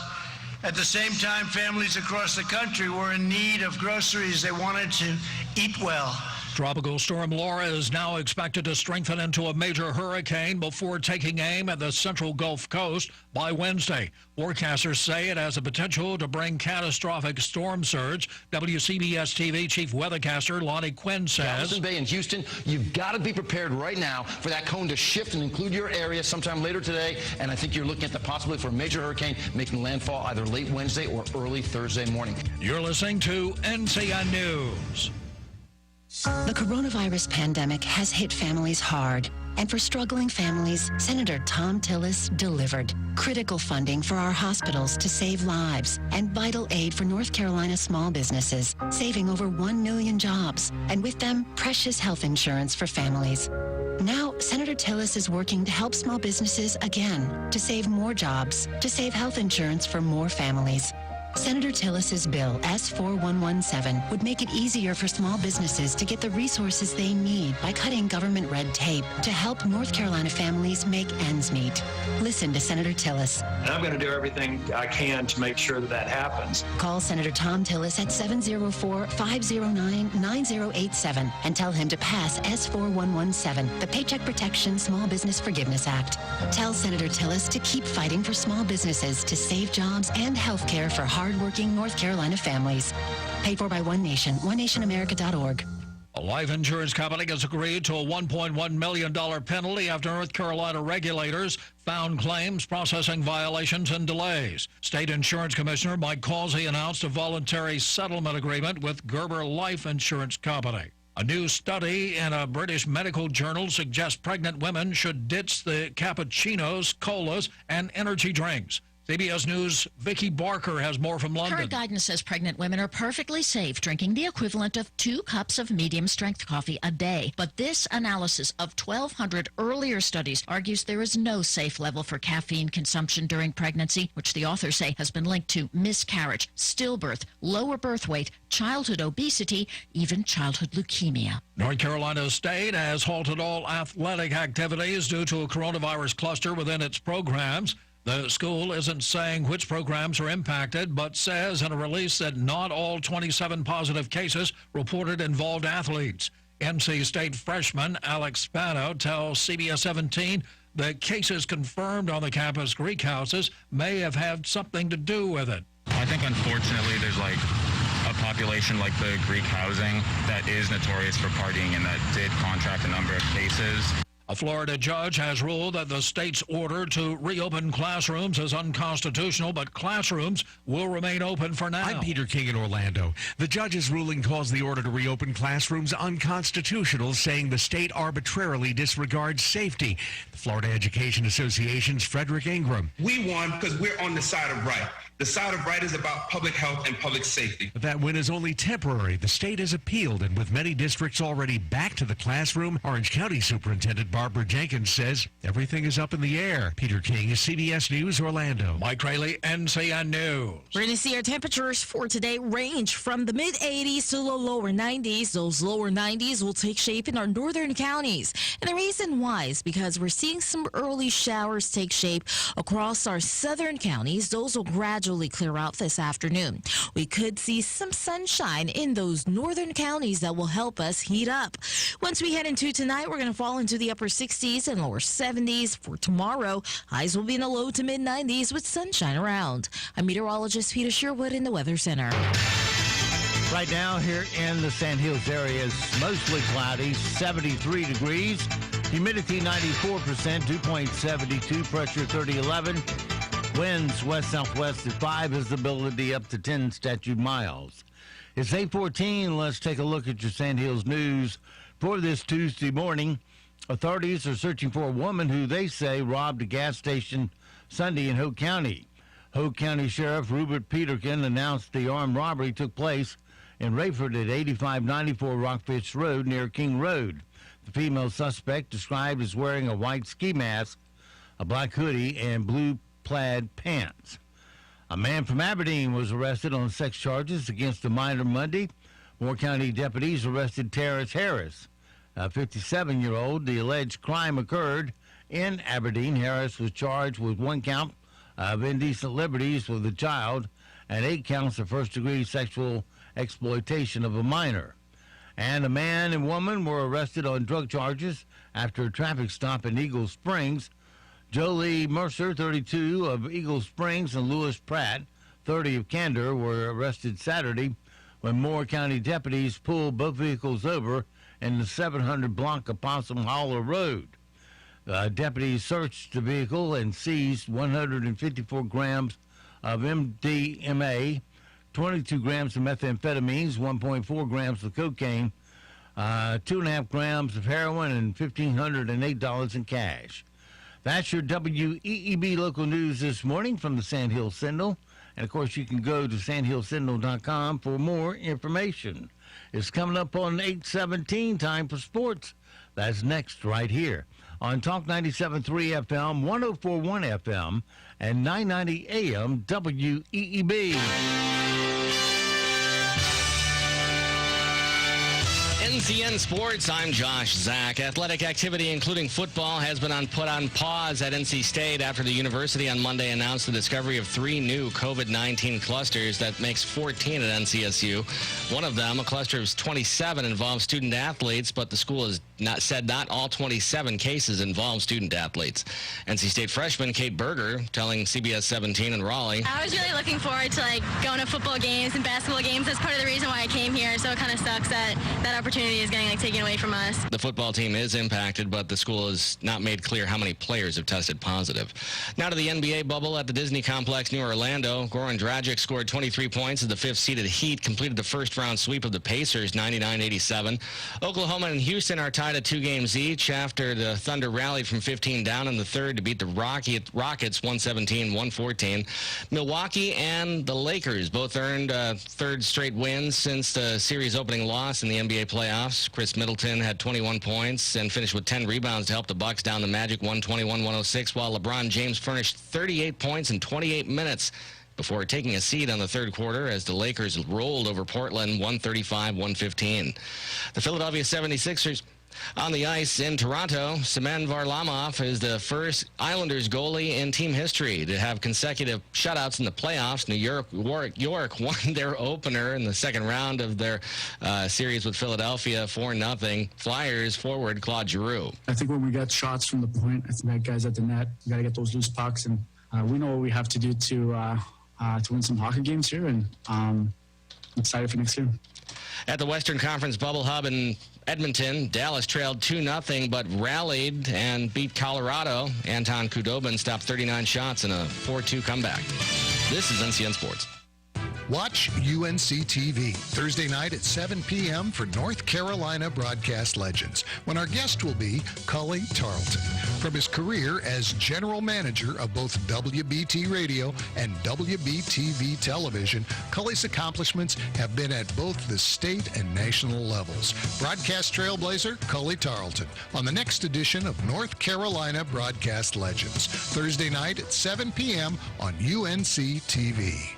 At the same time, families across the country were in need of groceries. They wanted to eat well. Tropical Storm Laura is now expected to strengthen into a major hurricane before taking aim at the central Gulf Coast by Wednesday. Forecasters say it has the potential to bring catastrophic storm surge. WCBS-TV Chief Weathercaster Lonnie Quinn says, Galveston Bay and Houston, you've got to be prepared right now for that cone to shift and include your area sometime later today. And I think you're looking at the possibility for a major hurricane making landfall either late Wednesday or early Thursday morning. You're listening to NCN News. The coronavirus pandemic has hit families hard. And for struggling families, Senator Tom Tillis delivered critical funding for our hospitals to save lives and vital aid for North Carolina small businesses, saving over 1 million jobs, and with them, precious health insurance for families. Now, Senator Tillis is working to help small businesses again, to save more jobs, to save health insurance for more families. Senator Tillis's bill, S4117, would make it easier for small businesses to get the resources they need by cutting government red tape to help North Carolina families make ends meet. Listen to Senator Tillis. And I'm going to do everything I can to make sure that that happens. Call Senator Tom Tillis at 704-509-9087 and tell him to pass S4117, the Paycheck Protection Small Business Forgiveness Act. Tell Senator Tillis to keep fighting for small businesses to save jobs and health care for hardworking North Carolina families. Paid for by One Nation, onenationamerica.org. A life insurance company has agreed to a $1.1 million penalty after North Carolina regulators found claims processing violations and delays. State Insurance Commissioner Mike Causey announced a voluntary settlement agreement with Gerber Life Insurance Company. A new study in a British medical journal suggests pregnant women should ditch the cappuccinos, colas, and energy drinks. CBS News' Vicki Barker has more from London. Current guidance says pregnant women are perfectly safe drinking the equivalent of 2 cups of medium-strength coffee a day. But this analysis of 1,200 earlier studies argues there is no safe level for caffeine consumption during pregnancy, which the authors say has been linked to miscarriage, stillbirth, lower birth weight, childhood obesity, even childhood leukemia. North Carolina State has halted all athletic activities due to a coronavirus cluster within its programs. The school isn't saying which programs are impacted, but says in a release that not all 27 positive cases reported involved athletes. NC State freshman Alex Spano tells CBS 17 the cases confirmed on the campus Greek houses may have had something to do with it. I think unfortunately there's like a population like the Greek housing that is notorious for partying and that did contract a number of cases. A Florida judge has ruled that the state's order to reopen classrooms is unconstitutional, but classrooms will remain open for now. I'm Peter King in Orlando. The judge's ruling calls the order to reopen classrooms unconstitutional, saying the state arbitrarily disregards safety. The Florida Education Association's Frederick Ingram. We won because we're on the side of right. The side of right is about public health and public safety. But that win is only temporary. The state has appealed, and with many districts already back to the classroom, Orange County Superintendent Barbara Jenkins says everything is up in the air. Peter King, CBS News, Orlando. Mike Rayleigh, NCN News. We're going to see our temperatures for today range from the mid-80s to the lower 90s. Those lower 90s will take shape in our northern counties. And the reason why is because we're seeing some early showers take shape across our southern counties. Those will gradually clear out this afternoon. We could see some sunshine in those northern counties that will help us heat up. Once we head into tonight, we're going to fall into the upper 60s and lower 70s. For tomorrow, highs will be in the low to mid 90s with sunshine around. I'm meteorologist Peter Sherwood in the Weather Center. Right now here in the Sand Hills area is mostly cloudy, 73 degrees, humidity 94%, dew point 72, pressure 3011. Winds west-southwest at 5, visibility up to 10 statute miles. It's 8:14. Let's take a look at your Sand Hills news for this Tuesday morning. Authorities are searching for a woman who they say robbed a gas station Sunday in Hoke County. Hoke County Sheriff Rupert Peterkin announced the armed robbery took place in Rayford at 8594 Rockfish Road near King Road. The female suspect, described as wearing a white ski mask, a black hoodie, and blue plaid pants. A man from Aberdeen was arrested on sex charges against a minor Monday. Moore County deputies arrested Terrence Harris, a 57-year-old. The alleged crime occurred in Aberdeen. Harris was charged with 1 count of indecent liberties with a child and 8 counts of first-degree sexual exploitation of a minor. And a man and woman were arrested on drug charges after a traffic stop in Eagle Springs. Jolie Mercer, 32, of Eagle Springs, and Lewis Pratt, 30, of Candor, were arrested Saturday when Moore County deputies pulled both vehicles over in the 700 block of Possum Hollow Road. Deputies searched the vehicle and seized 154 grams of MDMA, 22 grams of methamphetamines, 1.4 grams of cocaine, 2.5 grams of heroin, and $1,508 in cash. That's your WEEB local news this morning from the Sand Hills Sentinel And, of course, you can go to sandhillsentinel.com for more information. It's coming up on 8:17, time for sports. That's next right here on Talk 97.3 FM, 104.1 FM, and 990 AM WEEB. NCN Sports, I'm Josh Zach. Athletic activity, including football, has been put on pause at NC State after the university on Monday announced the discovery of 3 new COVID-19 clusters. That makes 14 at NCSU. One of them, a cluster of 27, involves student athletes, but the school has not all 27 cases involve student athletes. NC State freshman Kate Berger telling CBS 17 in Raleigh, I was really looking forward to going to football games and basketball games. That's part of the reason why I came here, so it kind of sucks that that opportunity is getting taken away from us. The football team is impacted, but the school has not made clear how many players have tested positive. Now to the NBA bubble at the Disney Complex near Orlando. Goran Dragic scored 23 points as the 5th-seeded Heat completed the first-round sweep of the Pacers, 99-87. Oklahoma and Houston are tied at 2 games each after the Thunder rallied from 15 down in the third to beat the Rockets 117-114. Milwaukee and the Lakers both earned third straight wins since the series opening loss in the NBA playoffs. Chris Middleton had 21 points and finished with 10 rebounds to help the Bucks down the Magic 121-106, while LeBron James furnished 38 points in 28 minutes before taking a seat on the third quarter as the Lakers rolled over Portland 135-115. The Philadelphia 76ers on the ice in Toronto. Semen Varlamov is the first Islanders goalie in team history to have consecutive shutouts in the playoffs. New York won their opener in the second round of their series with Philadelphia 4-0. Flyers forward Claude Giroux. I think when we get shots from the point, I think that guys at the net, we got to get those loose pucks, and we know what we have to do to win some hockey games here, and I'm excited for next year. At the Western Conference Bubble Hub in Edmonton, Dallas trailed 2-0 but rallied and beat Colorado. Anton Khudobin stopped 39 shots in a 4-2 comeback. This is NCN Sports. Watch UNC TV Thursday night at 7 p.m. for North Carolina Broadcast Legends, when our guest will be Cully Tarleton. From his career as general manager of both WBT Radio and WBTV Television, Cully's accomplishments have been at both the state and national levels. Broadcast trailblazer Cully Tarleton on the next edition of North Carolina Broadcast Legends, Thursday night at 7 p.m. on UNC TV.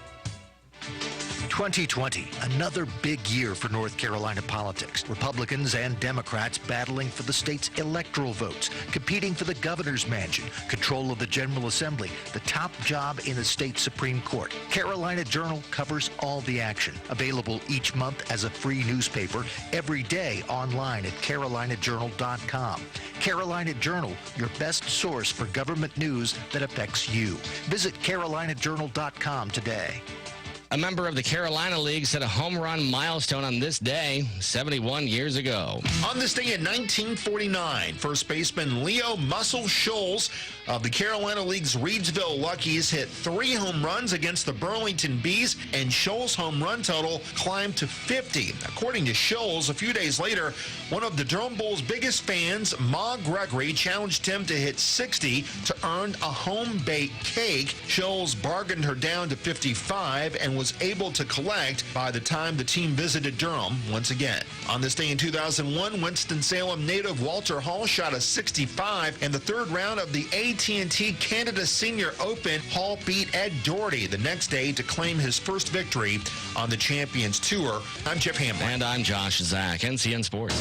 2020, another big year for North Carolina politics. Republicans and Democrats battling for the state's electoral votes, competing for the governor's mansion, control of the General Assembly, the top job in the state Supreme Court. Carolina Journal covers all the action. Available each month as a free newspaper, every day online at carolinajournal.com. Carolina Journal, your best source for government news that affects you. Visit carolinajournal.com today. A member of the Carolina League set a home run milestone on this day 71 years ago. On this day in 1949, first baseman Leo Muscle Scholes of the Carolina League's Reedsville Luckies hit 3 home runs against the Burlington Bees, and Scholes' home run total climbed to 50. According to Scholes, a few days later, one of the Durham Bulls' biggest fans, Ma Gregory, challenged him to hit 60 to earn a home baked cake. Scholes bargained her down to 55 and was able to collect by the time the team visited Durham once again. On this day in 2001, Winston-Salem native Walter Hall shot a 65 in the third round of the AT&T Canada Senior Open. Hall beat Ed Doherty the next day to claim his first victory on the Champions Tour. I'm Jeff Hamlin. And I'm Josh Zach, NCN Sports.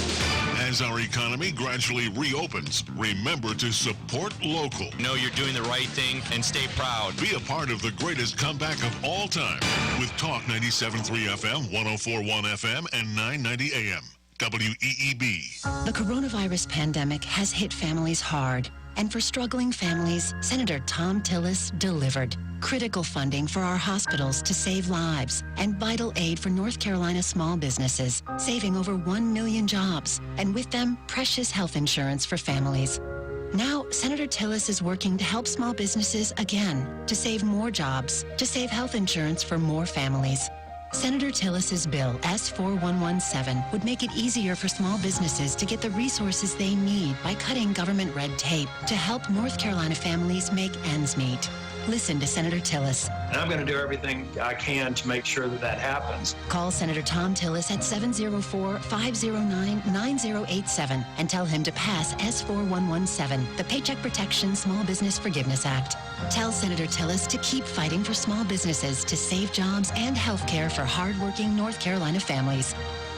As our economy gradually reopens, remember to support local. Know you're doing the right thing and stay proud. Be a part of the greatest comeback of all time with Talk 97.3 FM, 104.1 FM, and 990 AM. WEEB. The coronavirus pandemic has hit families hard. And for struggling families, Senator Tom Tillis delivered critical funding for our hospitals to save lives and vital aid for North Carolina small businesses, saving over 1 million jobs, and with them, precious health insurance for families. Now, Senator Tillis is working to help small businesses again, to save more jobs, to save health insurance for more families. Senator Tillis's bill, S4117, would make it easier for small businesses to get the resources they need by cutting government red tape to help North Carolina families make ends meet. Listen to Senator Tillis. And I'm going to do everything I can to make sure that that happens. Call Senator Tom Tillis at 704-509-9087 and tell him to pass S4117, the Paycheck Protection Small Business Forgiveness Act. Tell Senator Tillis to keep fighting for small businesses to save jobs and health care for hardworking North Carolina families.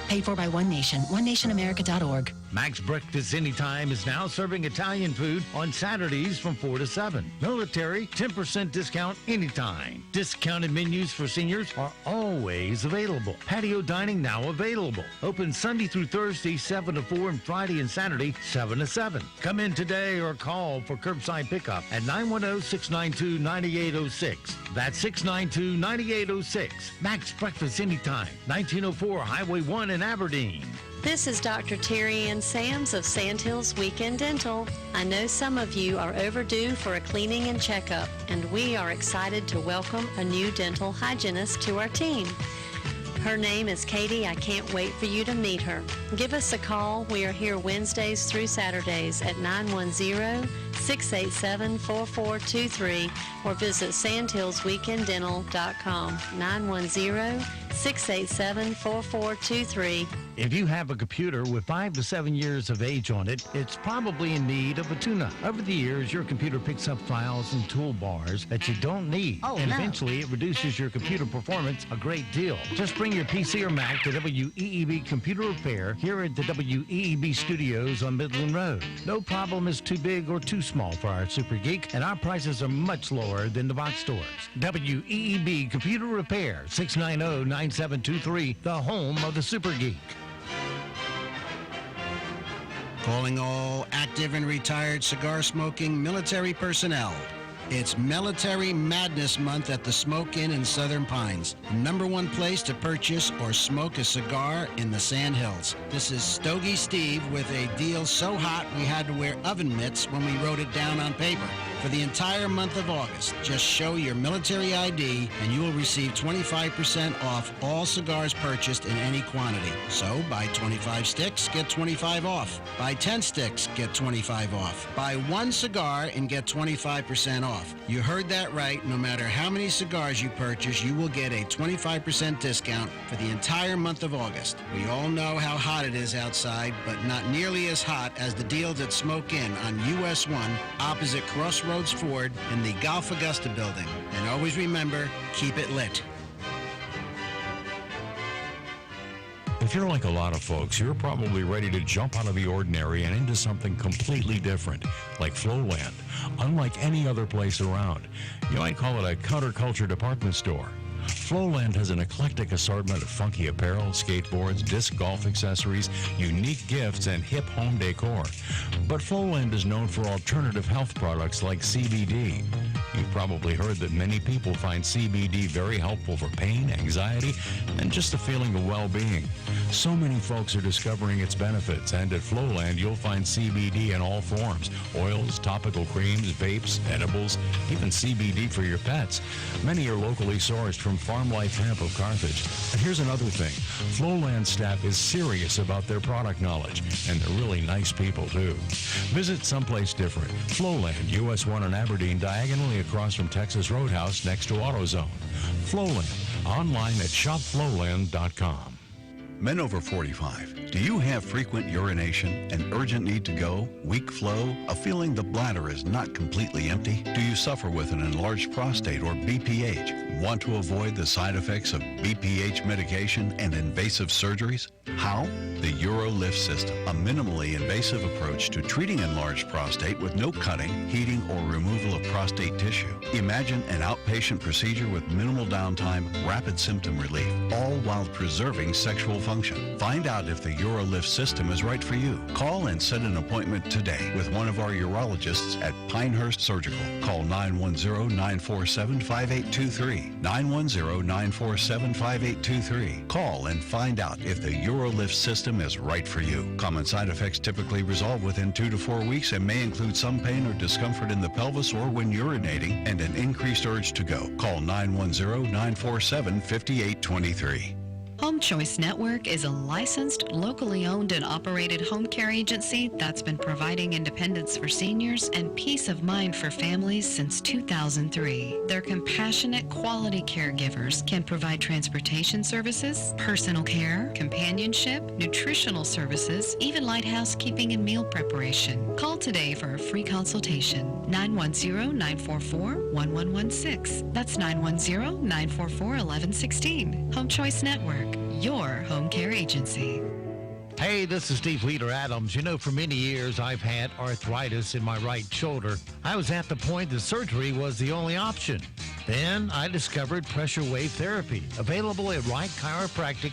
Paid for by One Nation, onenationamerica.org. Max Breakfast Anytime is now serving Italian food on Saturdays from 4 to 7. Military, 10% discount anytime. Discounted menus for seniors are always available. Patio dining now available. Open Sunday through Thursday, 7 to 4, and Friday and Saturday, 7 to 7. Come in today or call for curbside pickup at 910-692-9806. That's 692-9806. Max Breakfast Anytime, 1904 Highway 1 in Aberdeen. This is Dr. Terry Ann Sams of Sandhills Weekend Dental. I know some of you are overdue for a cleaning and checkup, and we are excited to welcome a new dental hygienist to our team. Her name is Katie. I can't wait for you to meet her. Give us a call. We are here Wednesdays through Saturdays at 910-687-4423 or visit sandhillsweekenddental.com, 910-687-4423. If you have a computer with 5 to 7 years of age on it, it's probably in need of a tune-up. Over the years, your computer picks up files and toolbars that you don't need, and eventually it reduces your computer performance a great deal. Just bring your PC or Mac to WEEB Computer Repair here at the WEEB Studios on Midland Road. No problem is too big or too small for our Super Geek, and our prices are much lower than the box stores. WEEB Computer Repair, 690-9723, the home of the Super Geek. Calling all active and retired cigar-smoking military personnel. It's Military Madness Month at the Smoke Inn in Southern Pines, the #1 place to purchase or smoke a cigar in the Sandhills. This is Stogie Steve with a deal so hot we had to wear oven mitts when we wrote it down on paper. For the entire month of August, just show your military ID and you will receive 25% off all cigars purchased in any quantity. So buy 25 sticks, get 25 off. Buy 10 sticks, get 25 off. Buy 1 cigar and get 25% off. You heard that right. No matter how many cigars you purchase, you will get a 25% discount for the entire month of August. We all know how hot it is outside, but not nearly as hot as the deals at Smoke Inn on US 1 opposite Crossroads Ford in the Golf Augusta building. And always remember, keep it lit. If you're like a lot of folks, you're probably ready to jump out of the ordinary and into something completely different, like Flowland. Unlike any other place around, you might call it a counterculture department store. Flowland has an eclectic assortment of funky apparel, skateboards, disc golf accessories, unique gifts, and hip home decor. But Flowland is known for alternative health products like CBD. You've probably heard that many people find CBD very helpful for pain, anxiety, and just a feeling of well-being. So many folks are discovering its benefits, and at Flowland you'll find CBD in all forms: oils, topical creams, vapes, edibles, even CBD for your pets. Many are locally sourced from Farm Life Hemp of Carthage. And here's another thing. Flowland staff is serious about their product knowledge, and they're really nice people too. Visit someplace different. Flowland, US 1 in Aberdeen, diagonally across from Texas Roadhouse next to AutoZone. Flowland, online at shopflowland.com. Men over 45, do you have frequent urination, an urgent need to go, weak flow, a feeling the bladder is not completely empty? Do you suffer with an enlarged prostate or BPH? Want to avoid the side effects of BPH medication and invasive surgeries? How? The UroLift system, a minimally invasive approach to treating enlarged prostate with no cutting, heating, or removal of prostate tissue. Imagine an outpatient procedure with minimal downtime, rapid symptom relief, all while preserving sexual function. Find out if the UroLift system is right for you. Call and set an appointment today with one of our urologists at Pinehurst Surgical. Call 910-947-5823. 910-947-5823. Call and find out if the UroLift system system is right for you. Common side effects typically resolve within 2 to 4 weeks and may include some pain or discomfort in the pelvis or when urinating and an increased urge to go. Call 910-947-5823. Home Choice Network is a licensed, locally owned and operated home care agency that's been providing independence for seniors and peace of mind for families since 2003. Their compassionate, quality caregivers can provide transportation services, personal care, companionship, nutritional services, even light housekeeping and meal preparation. Call today for a free consultation. 910-944-1116. That's 910-944-1116. Home Choice Network, your home care agency. Hey, this is Steve Leader Adams. You know, for many years, I've had arthritis in my right shoulder. I was at the point that surgery was the only option. Then I discovered pressure wave therapy, available at Wright Chiropractic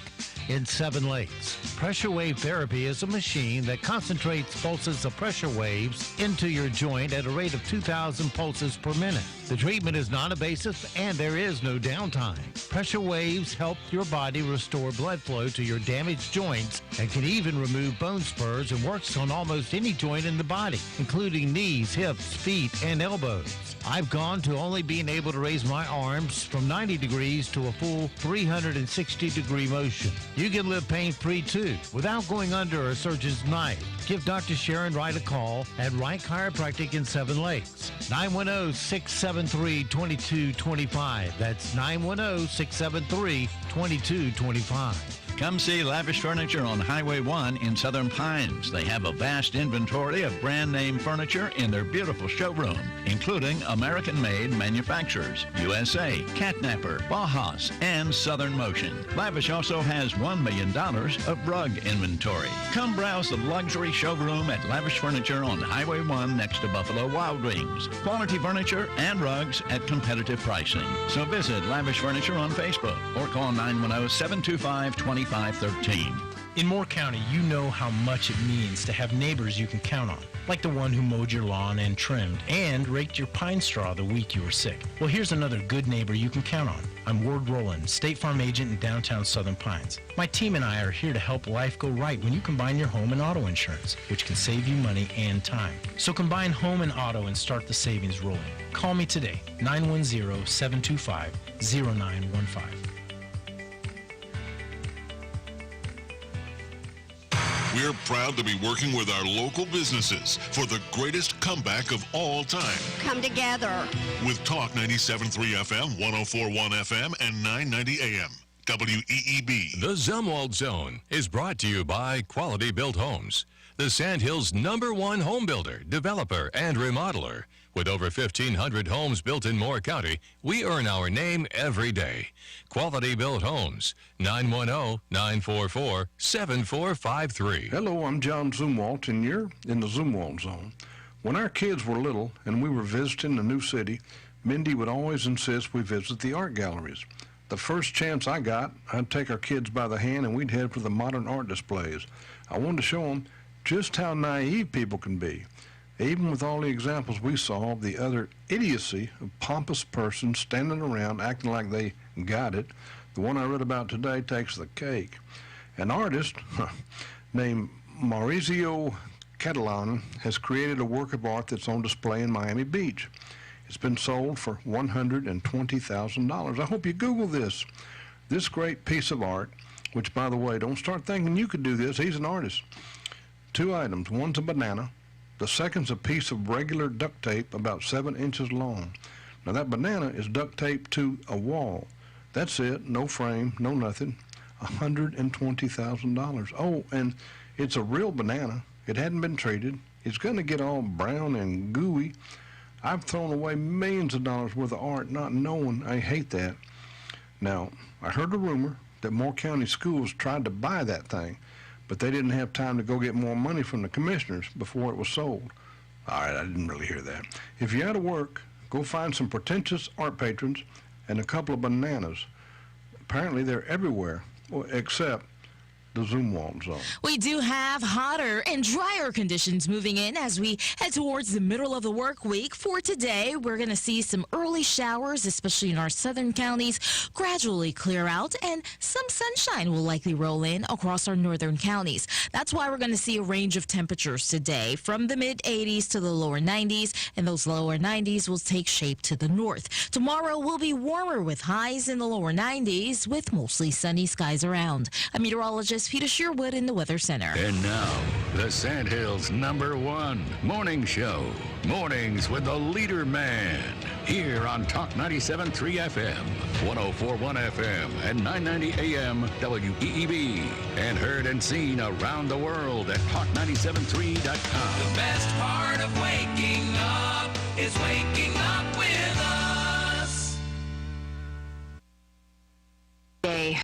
in 7 Lakes. Pressure wave therapy is a machine that concentrates pulses of pressure waves into your joint at a rate of 2,000 pulses per minute. The treatment is non-invasive and there is no downtime. Pressure waves help your body restore blood flow to your damaged joints and can even remove bone spurs and works on almost any joint in the body, including knees, hips, feet, and elbows. I've gone to only being able to raise my arms from 90 degrees to a full 360-degree motion. You can live pain-free too, without going under a surgeon's knife. Give Dr. Sharon Wright a call at Wright Chiropractic in 7 Lakes. 910-673-2225. That's 910-673-2225. Come see Lavish Furniture on Highway 1 in Southern Pines. They have a vast inventory of brand-name furniture in their beautiful showroom, including American-made manufacturers, USA, Catnapper, Bauhaus, and Southern Motion. Lavish also has $1 million of rug inventory. Come browse the luxury showroom at Lavish Furniture on Highway 1 next to Buffalo Wild Wings. Quality furniture and rugs at competitive pricing. So visit Lavish Furniture on Facebook or call 910-725-2513. In Moore County, you know how much it means to have neighbors you can count on, like the one who mowed your lawn and trimmed and raked your pine straw the week you were sick. Well, here's another good neighbor you can count on. I'm Ward Rowland, State Farm agent in downtown Southern Pines. My team and I are here to help life go right when you combine your home and auto insurance, which can save you money and time. So combine home and auto and start the savings rolling. Call me today, 910-725-0915. We're proud to be working with our local businesses for the greatest comeback of all time. Come together. With Talk 97.3 FM, 104.1 FM, and 990 AM. WEEB. The Zumwalt Zone is brought to you by Quality Built Homes, the Sandhills' #1 home builder, developer, and remodeler. With over 1,500 homes built in Moore County, we earn our name every day. Quality Built Homes, 910-944-7453. Hello, I'm John Zumwalt, and you're in the Zumwalt Zone. When our kids were little and we were visiting a new city, Mindy would always insist we visit the art galleries. The first chance I got, I'd take our kids by the hand and we'd head for the modern art displays. I wanted to show them just how naive people can be. Even with all the examples we saw of the utter idiocy of pompous persons standing around acting like they got it, the one I read about today takes the cake. An artist named Maurizio Catalan has created a work of art that's on display in Miami Beach. It's been sold for $120,000. I hope you Google this. This great piece of art, which, by the way, don't start thinking you could do this. He's an artist. 2 items. One's a banana. The second's a piece of regular duct tape about 7 inches long. Now that banana is duct taped to a wall. That's it, no frame, no nothing. $120,000. Oh, and it's a real banana. It hadn't been treated. It's going to get all brown and gooey. I've thrown away millions of dollars worth of art not knowing. I hate that. Now, I heard a rumor that Moore County schools tried to buy that thing, but they didn't have time to go get more money from the commissioners before it was sold. All right, I didn't really hear that. If you're out of work, go find some pretentious art patrons and a couple of bananas. Apparently they're everywhere, except the zoom wall zone. We do have hotter and drier conditions moving in as we head towards the middle of the work week. For today, we're going to see some early showers, especially in our southern counties, gradually clear out, and some sunshine will likely roll in across our northern counties. That's why we're going to see a range of temperatures today from the mid-80s to the lower 90s, and those lower 90s will take shape to the north. Tomorrow will be warmer with highs in the lower 90s with mostly sunny skies around. I'm meteorologist Peter Sherwood in the Weather Center. And now, the Sandhills' #1 morning show. Mornings with the Leader Man. Here on Talk 97.3 FM, 104.1 FM, and 990 AM WEEB. And heard and seen around the world at talk973.com. The best part of waking up is waking up with us.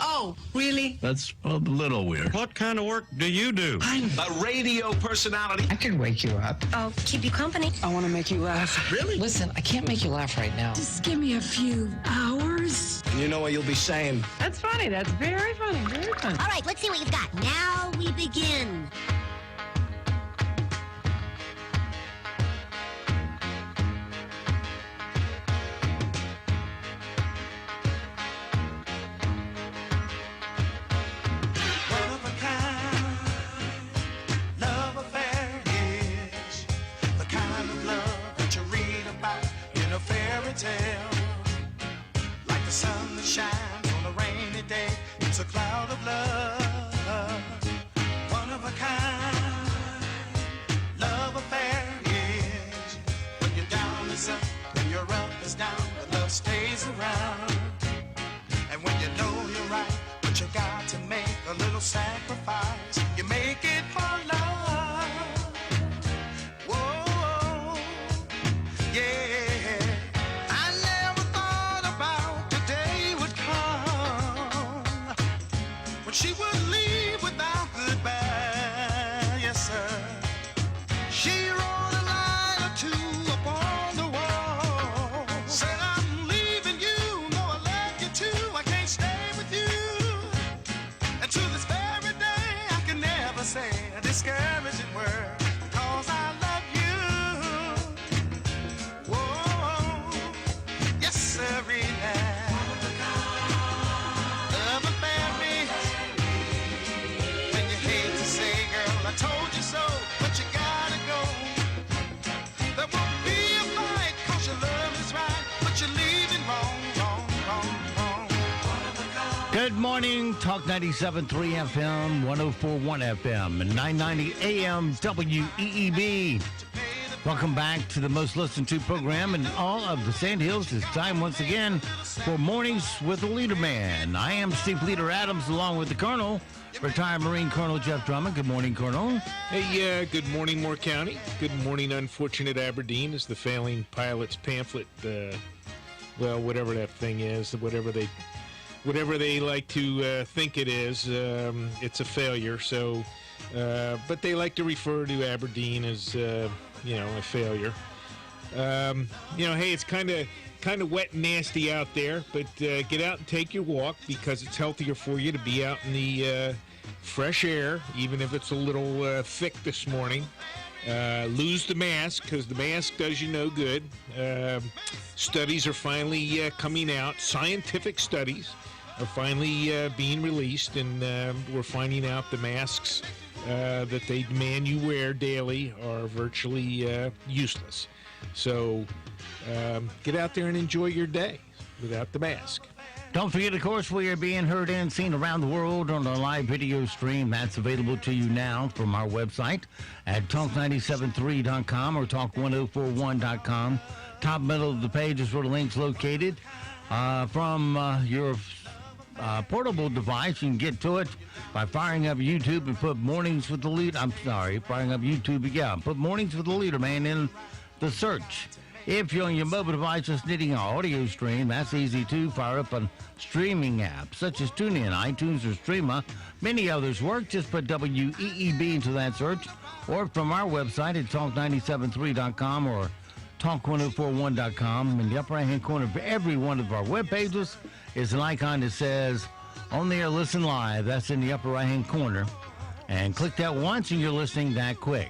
Oh, really? That's a little weird. What kind of work do you do? I'm a radio personality. I can wake you up. I'll keep you company. I want to make you laugh. Really? Listen, I can't make you laugh right now. Just give me a few hours. You know what you'll be saying. That's funny. That's very funny. Very funny. All right, let's see what you've got. Now we begin. Like the sun that shines on a rainy day, it's a cloud of love, one of a kind. Love affair is when you're down is up, when you're up is down, but love stays around. And when you know you're right, but you got to make a little sacrifice, you make it for love. Whoa, yeah. She would leave without goodbye, yes sir. She wrote a line or two upon the wall. Said I'm leaving you, no I love you too. I can't stay with you. And to this very day I can never say a discouraging word because I love you. Whoa, yes sir, told you so, but you gotta go. There won't be a fight, cause your love is right, but you're leaving wrong. Good morning, Talk 97.3 FM, 104.1 FM, and 990 AM WEEB. Welcome back to the most listened to program in all of the Sandhills. It's time once again for Mornings with the Leader Man. I am Steve Leader Adams along with the Colonel. Retired Marine Colonel Jeff Drummond. Good morning, Colonel. Hey, good morning, Moore County. Good morning, unfortunate Aberdeen, is the failing pilot's pamphlet. Well, whatever that thing is, whatever they like to think it is, it's a failure. So, but they like to refer to Aberdeen as, a failure. Hey, it's kind of wet and nasty out there, but get out and take your walk because it's healthier for you to be out in the fresh air, even if it's a little thick this morning. Lose the mask because the mask does you no good. Studies are finally coming out. Scientific studies are finally being released, and we're finding out the masks that they demand you wear daily are virtually useless. So get out there and enjoy your day without the mask. Don't forget, of course, we are being heard and seen around the world on our live video stream. That's available to you now from our website at talk973.com or talk1041.com. Top middle of the page is where the link's located. From your portable device, you can get to it by firing up YouTube and put Mornings with the Leader. Firing up YouTube, put Mornings with the Leader Man in the search. If you're on your mobile device just needing an audio stream, that's easy too. Fire up a streaming app such as TuneIn, iTunes, or Streama. Many others work. Just put WEEB into that search, or from our website at talk973.com or talk1041.com. In the upper right-hand corner of every one of our web pages is an icon that says On the air, listen live. That's in the upper right-hand corner. And click that once and you're listening that quick.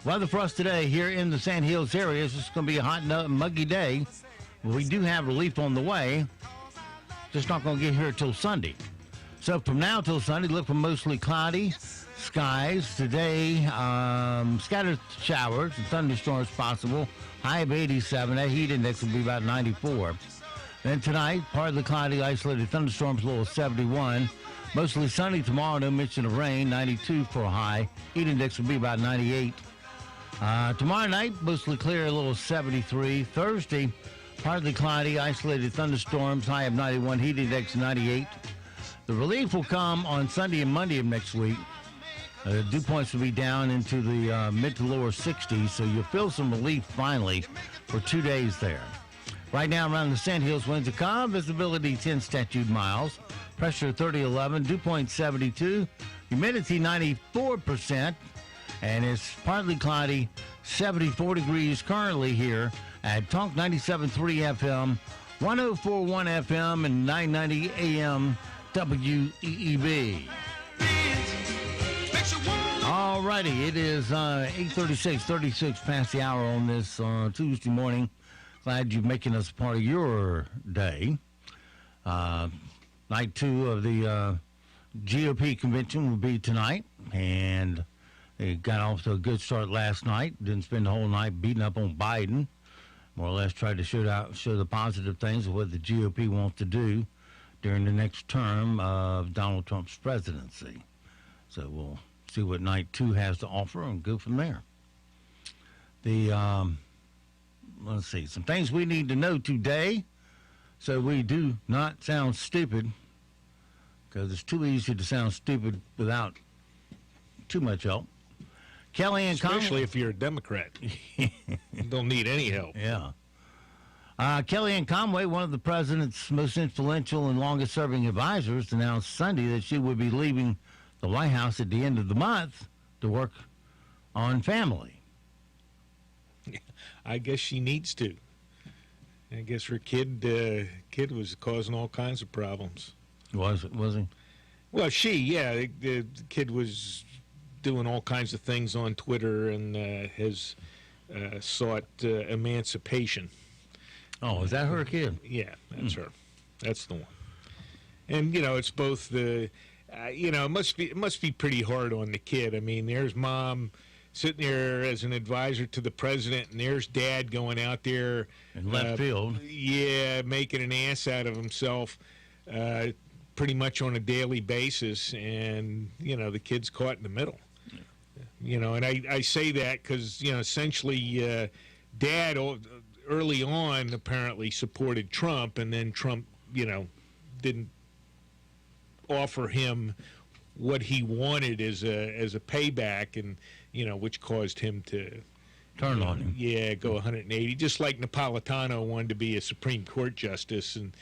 Weather for us today here in the Sand Hills area is just going to be a hot and muggy day. We do have relief on the way. Just not going to get here till Sunday. So from now till Sunday, look for mostly cloudy skies. Today, scattered showers and thunderstorms possible. High of 87. That heat index will be about 94. Then tonight, partly cloudy, isolated thunderstorms, low of 71. Mostly sunny tomorrow, no mention of rain, 92 for a high. Heat index will be about 98. Tomorrow night, mostly clear, a little 73. Thursday, partly cloudy, isolated thunderstorms, high of 91, heat index 98. The relief will come on Sunday and Monday of next week. Dew points will be down into the mid to lower 60s, so you'll feel some relief finally for 2 days there. Right now around the Sand Hills, winds are calm, visibility 10 statute miles, pressure 3011, dew point 72, humidity 94%, and it's partly cloudy, 74 degrees currently here at Talk 97.3 FM, 104.1 FM, and 990 AM WEEB. All righty, it is 8:36, 36 past the hour on this Tuesday morning. Glad you're making us part of your day. Night 2 of the GOP convention will be tonight, and they got off to a good start last night. Didn't spend the whole night beating up on Biden. More or less tried to show the positive things of what the GOP wants to do during the next term of Donald Trump's presidency. So we'll see what night 2 has to offer and go from there. Let's see, some things we need to know today so we do not sound stupid, because it's too easy to sound stupid without too much help. Kellyanne Conway, especially if you're a Democrat. You don't need any help. Yeah. Kellyanne Conway, one of the president's most influential and longest-serving advisors, announced Sunday that she would be leaving the White House at the end of the month to work on family. I guess she needs to. I guess her kid was causing all kinds of problems. Was he? Well, the kid was doing all kinds of things on Twitter and has sought emancipation. Oh, is that her kid? Yeah, that's her. That's the one. And it's both the, it must be pretty hard on the kid. I mean, there's mom sitting there as an advisor to the president, and there's dad going out there in left field. Yeah, making an ass out of himself pretty much on a daily basis, and the kid's caught in the middle. Yeah. And I say that because essentially dad early on apparently supported Trump, and then Trump didn't offer him what he wanted as a payback, and which caused him to turn on him. Yeah, go 180. Just like Napolitano wanted to be a Supreme Court justice, and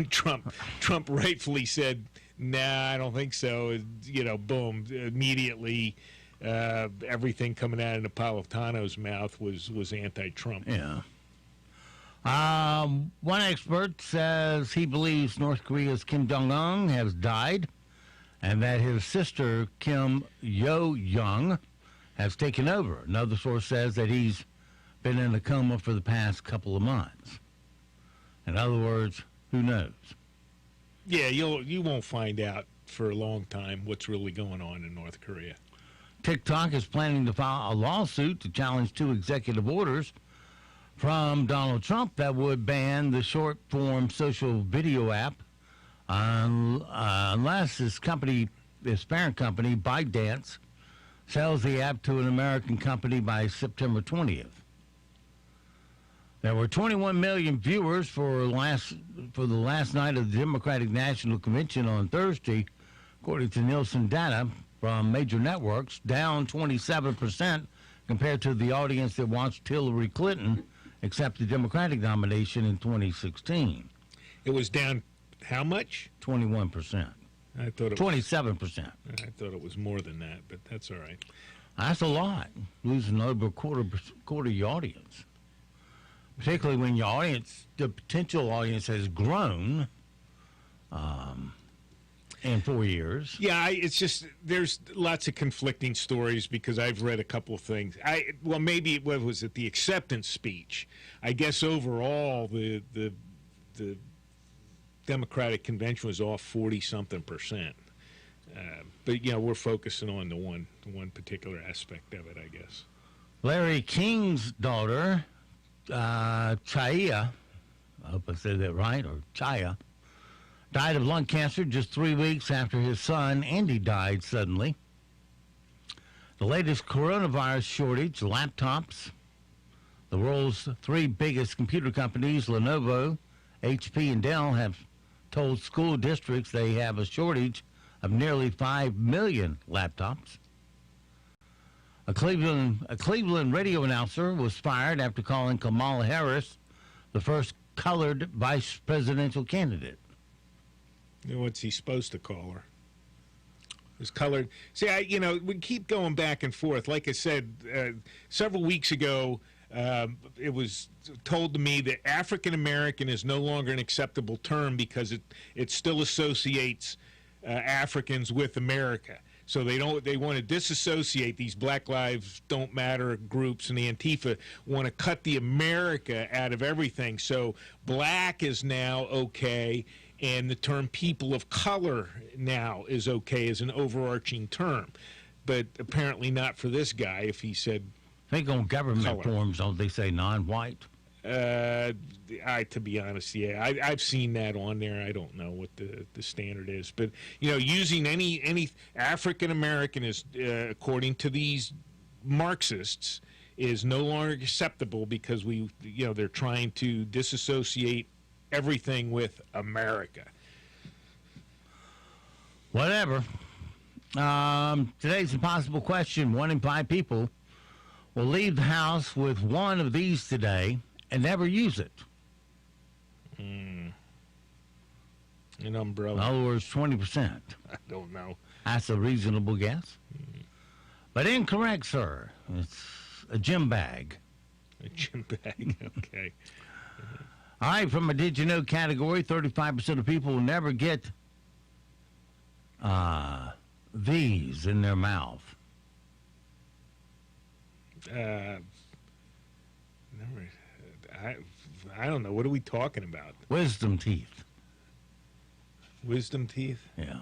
Trump rightfully said, "Nah, I don't think so." Boom, immediately everything coming out of Napolitano's mouth was anti-Trump. Yeah. One expert says he believes North Korea's Kim Jong-un has died, and that his sister, Kim Yo-young, has taken over. Another source says that he's been in a coma for the past couple of months. In other words, who knows? Yeah, you won't find out for a long time what's really going on in North Korea. TikTok is planning to file a lawsuit to challenge 2 executive orders from Donald Trump that would ban the short-form social video app unless his parent company, ByteDance, sells the app to an American company by September 20th. There were 21 million viewers for the last night of the Democratic National Convention on Thursday, according to Nielsen data from major networks, down 27% compared to the audience that watched Hillary Clinton accept the Democratic nomination in 2016. It was down how much? 21%. I thought it 27%. I thought it was more than that, but that's all right. That's a lot, losing over a quarter of your audience. Particularly when your audience, the potential audience, has grown in 4 years. Yeah, it's just there's lots of conflicting stories because I've read a couple of things. Maybe what was it, the acceptance speech? I guess overall the Democratic convention was off 40-something%. But we're focusing on the one particular aspect of it, I guess. Larry King's daughter, Chaya, I hope I said that right, or Chaya, died of lung cancer just 3 weeks after his son, Andy, died suddenly. The latest coronavirus shortage, laptops. The world's three biggest computer companies, Lenovo, HP, and Dell, have told school districts they have a shortage of nearly 5 million laptops. A Cleveland radio announcer was fired after calling Kamala Harris the first colored vice presidential candidate. What's he supposed to call her? Is colored. See, we keep going back and forth. Like I said, several weeks ago, it was told to me that African American is no longer an acceptable term because it still associates Africans with America. So they want to disassociate these Black Lives Don't Matter groups, and the Antifa want to cut the America out of everything. So black is now okay, and the term people of color now is okay as an overarching term. But apparently not for this guy if he said I think on government color. forms, don't they say non-white? To be honest, yeah, I've seen that on there. I don't know what the standard is, but using any African American is according to these Marxists is no longer acceptable because they're trying to disassociate everything with America. Whatever. Today's impossible question: 1 in 5 people will leave the house with one of these today and never use it. An umbrella. In other words, 20%. I don't know. That's a reasonable guess. But incorrect, sir. It's a gym bag. A gym bag, okay. All right, from a did you know category, 35% of people will never get these in their mouth. I don't know. What are we talking about? Wisdom teeth. Wisdom teeth? Yeah.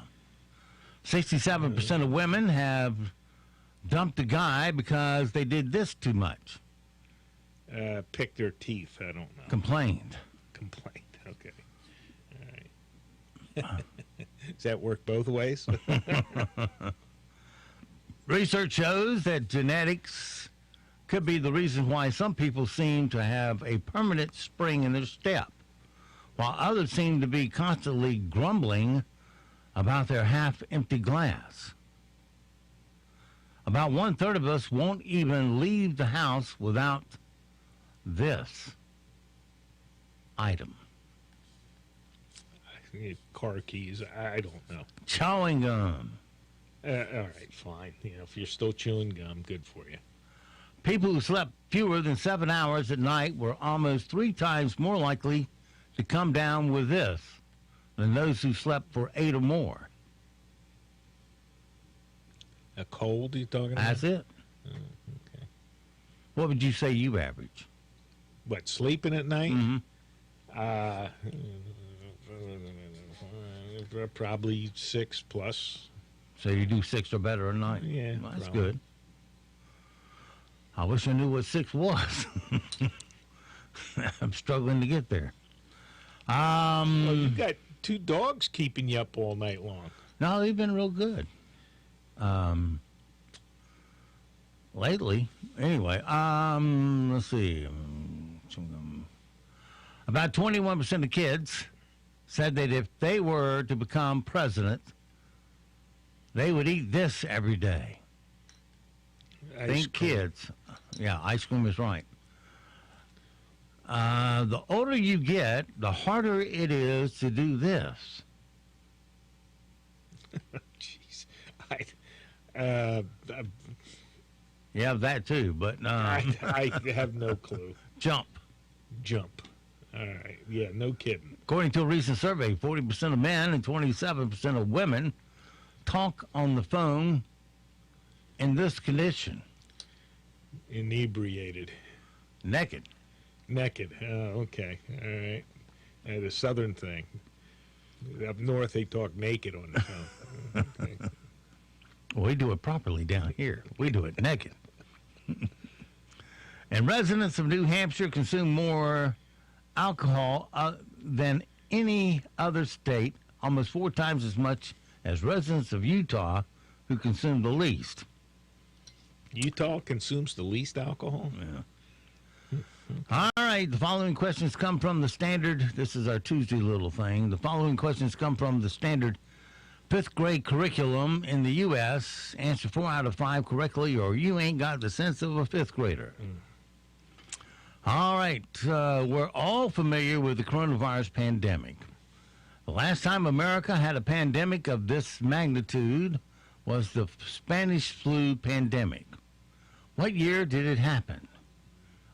67% of women have dumped a guy because they did this too much. Picked their teeth. I don't know. Complained. Okay. All right. Does that work both ways? Research shows that genetics could be the reason why some people seem to have a permanent spring in their step, while others seem to be constantly grumbling about their half-empty glass. About 1/3 of us won't even leave the house without this item. Car keys. I don't know. Chewing gum. All right, fine. If you're still chewing gum, good for you. People who slept fewer than 7 hours at night were almost 3 times more likely to come down with this than those who slept for 8 or more. A cold you're talking about? That's it. Okay. What would you say you average? What, sleeping at night? Probably 6 plus. So you do 6 or better a night? Yeah, well, that's probably. good. I wish I knew what 6 was. I'm struggling to get there. Well, you've got 2 dogs keeping you up all night long. No, they've been real good. Lately. Anyway, let's see. About 21% of kids said that if they were to become president, they would eat this every day. Think kids. Yeah, ice cream is right. The older you get, the harder it is to do this. Jeez. Yeah, that too, but I have no clue. Jump. All right. Yeah, no kidding. According to a recent survey, 40% of men and 27% of women talk on the phone in this condition. Inebriated. Naked. Naked. Oh, okay. All right. The southern thing. Up north, they talk naked on the phone. Okay. Well, we do it properly down here. We do it naked. And residents of New Hampshire consume more alcohol than any other state, almost 4 times as much as residents of Utah, who consume the least. Utah consumes the least alcohol? Yeah. All right, the following questions come from the standard. This is our Tuesday little thing. The following questions come from the standard 5th grade curriculum in the U.S. Answer 4 out of 5 correctly, or you ain't got the sense of a 5th grader. All right, we're all familiar with the coronavirus pandemic. The last time America had a pandemic of this magnitude was the Spanish flu pandemic. What year did it happen?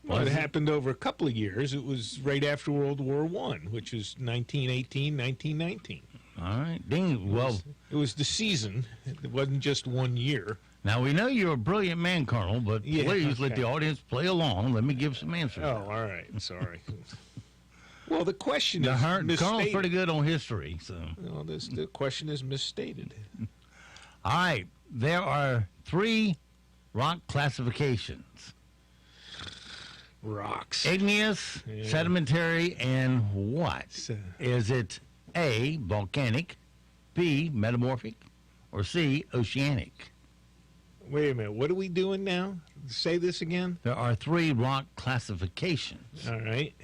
Well, it happened over a couple of years. It was right after World War I, which was 1918, 1919. All right. Ding. Well, it was the season. It wasn't just 1 year. Now, we know you're a brilliant man, Colonel, but please let the audience play along. Let me give some answers. Oh, all right. Sorry. Well, the question is misstated. Colonel's pretty good on history, so. Well, the question is misstated. All right. There are 3 rock classifications. Rocks. Igneous, sedimentary, and what? Is it A, volcanic, B, metamorphic, or C, oceanic? Wait a minute. What are we doing now? Say this again. There are 3 rock classifications. All right.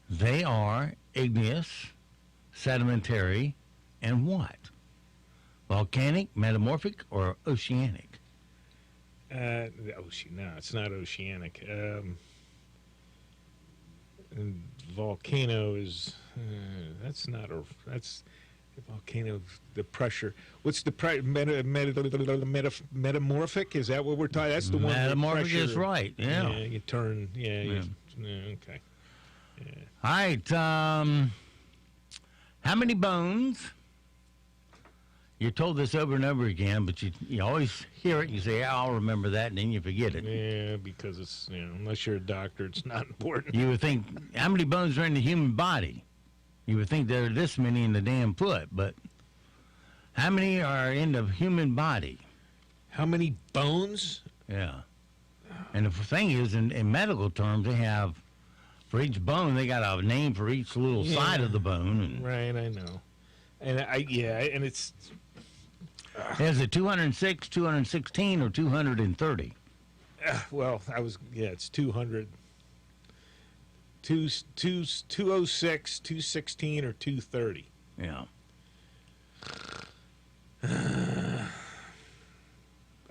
They are igneous, sedimentary, and what? Volcanic, metamorphic, or oceanic? No, it's not oceanic. Volcano is that's not a that's the volcano. The pressure. What's the metamorphic? Is that what we're talking? That's the one. Metamorphic is right. Yeah. You turn. Yeah. Okay. Yeah. All right. How many bones? You're told this over and over again, but you always hear it and you say, yeah, I'll remember that, and then you forget it. Yeah, because it's, unless you're a doctor, it's not important. You would think, how many bones are in the human body? You would think there are this many in the damn foot, but how many are in the human body? How many bones? Yeah. And the thing is, in medical terms, they have, for each bone, they got a name for each little side of the bone. Right, I know. And and it's... Is it 206, 216, or 230? Well, it's 200. 206, 216, or 230. Yeah.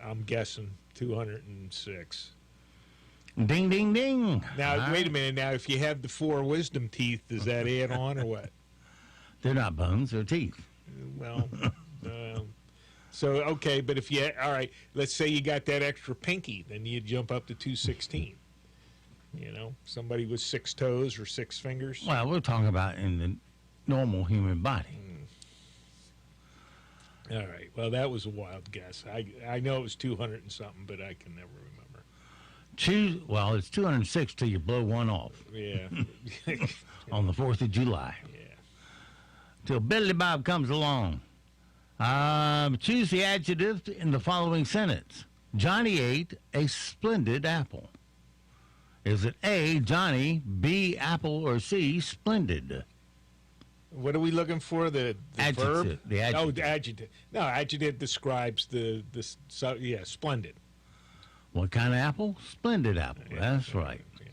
I'm guessing 206. Ding, ding, ding. Now, wait a minute. Now, if you have the 4 wisdom teeth, does that add on or what? They're not bones, they're teeth. Well, so, okay, but if you, all right, let's say you got that extra pinky, then you jump up to 216. Somebody with 6 toes or 6 fingers. Well, we're talking about in the normal human body. All right, well, that was a wild guess. I know it was 200 and something, but I can never remember. Well, it's 206 till you blow one off. Yeah. On the 4th of July. Yeah. Till Billy Bob comes along. Choose the adjective in the following sentence. Johnny ate a splendid apple. Is it A, Johnny, B, apple, or C, splendid? What are we looking for? The adjective, verb? The adjective. Oh, the adjective. No, adjective describes splendid. What kind of apple? Splendid apple. That's right. Yeah.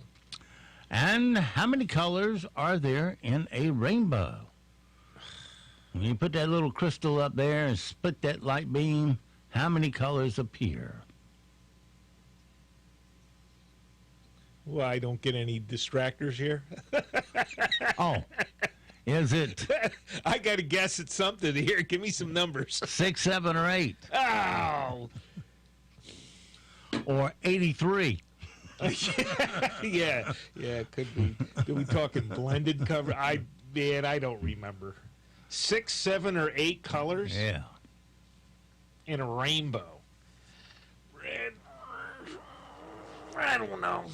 And how many colors are there in a rainbow? When you put that little crystal up there and split that light beam, how many colors appear? Well, I don't get any distractors here. Oh, is it? I got to guess at something here. Give me some numbers. 6, 7, or 8. Oh! Or 83. Yeah, could be. Are we talking blended cover? I don't remember. 6, 7, or 8 colors? Yeah. In a rainbow. Red, orange. I don't know.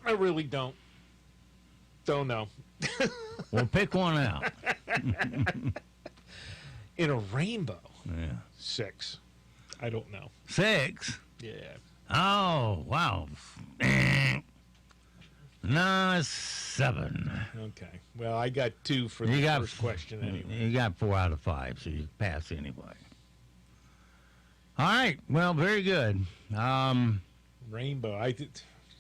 I really don't. Don't know. Well, pick one out. In a rainbow? Yeah. 6. I don't know. 6? Yeah. Oh, wow. No, 7. Okay. Well, I got 2 for the first question anyway. You got 4 out of 5, so you pass anyway. All right. Well, very good. Rainbow.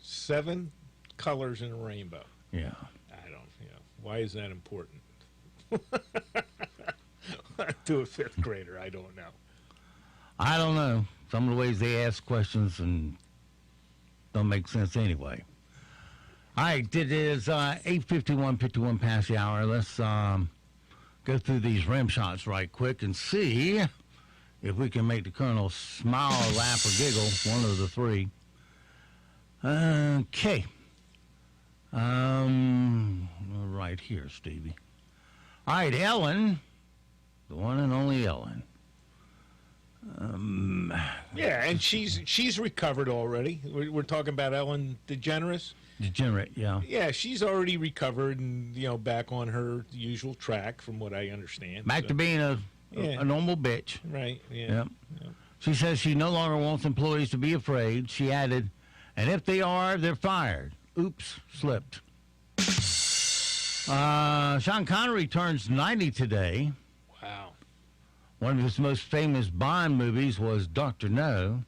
7 colors in a rainbow. Yeah. Why is that important? To a 5th grader, I don't know. I don't know. Some of the ways they ask questions and don't make sense anyway. All right, it is 8:51 past the hour. Let's go through these rim shots right quick and see if we can make the Colonel smile, laugh, or giggle, one of the 3. Okay. Right here, Stevie. All right, Ellen, the one and only Ellen. Yeah, and she's recovered already. We're talking about Ellen DeGeneres. Degenerate, yeah. Yeah, she's already recovered and back on her usual track, from what I understand. Back to being a normal bitch. Right. Yeah. Yep. She says she no longer wants employees to be afraid. She added, and if they are, they're fired. Oops, slipped. Sean Connery turns 90 today. Wow. One of his most famous Bond movies was Dr. No.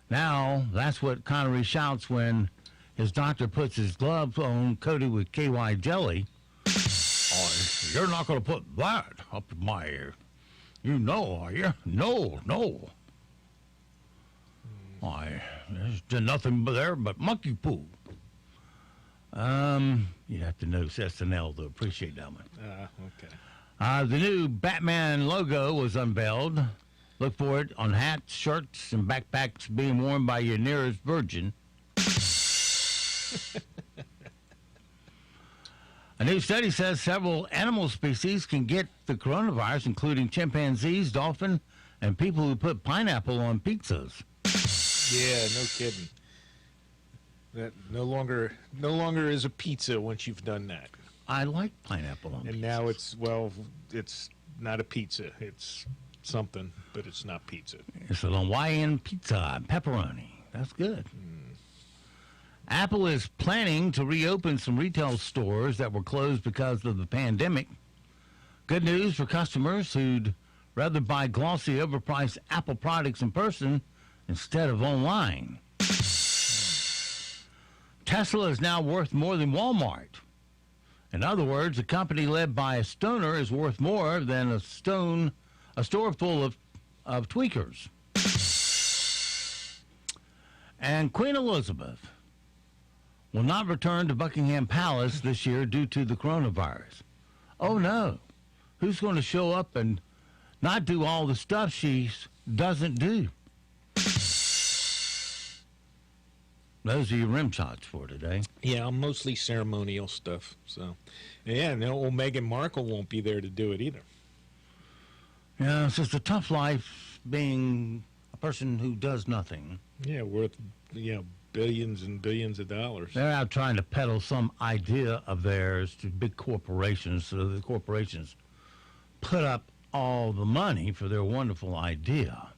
Now, that's what Connery shouts when his doctor puts his glove on coated with KY jelly. Oh, you're not going to put that up my ear. You know, are you? No. Why, there's nothing there but monkey poo. You have to know SNL to appreciate that one. Okay. The new Batman logo was unveiled. Look for it on hats, shirts, and backpacks being worn by your nearest virgin. A new study says several animal species can get the coronavirus, including chimpanzees, dolphins, and people who put pineapple on pizzas. Yeah, no kidding. That no longer is a pizza once you've done that. I like pineapple on and pizzas. Now it's not a pizza. It's something, but it's not pizza. It's an Hawaiian pizza, pepperoni. That's good. Apple is planning to reopen some retail stores that were closed because of the pandemic. Good news for customers who'd rather buy glossy, overpriced Apple products in person instead of online. Tesla is now worth more than Walmart. In other words, a company led by a stoner is worth more than a store full of tweakers. And Queen Elizabeth will not return to Buckingham Palace this year due to the coronavirus. Oh no. Who's going to show up and not do all the stuff she doesn't do? Those are your rim shots for today. Yeah, mostly ceremonial stuff. So, yeah, no, old Meghan Markle won't be there to do it either. Yeah, it's just a tough life being a person who does nothing. Yeah, worth billions and billions of dollars. They're out trying to peddle some idea of theirs to big corporations, so the corporations put up all the money for their wonderful idea.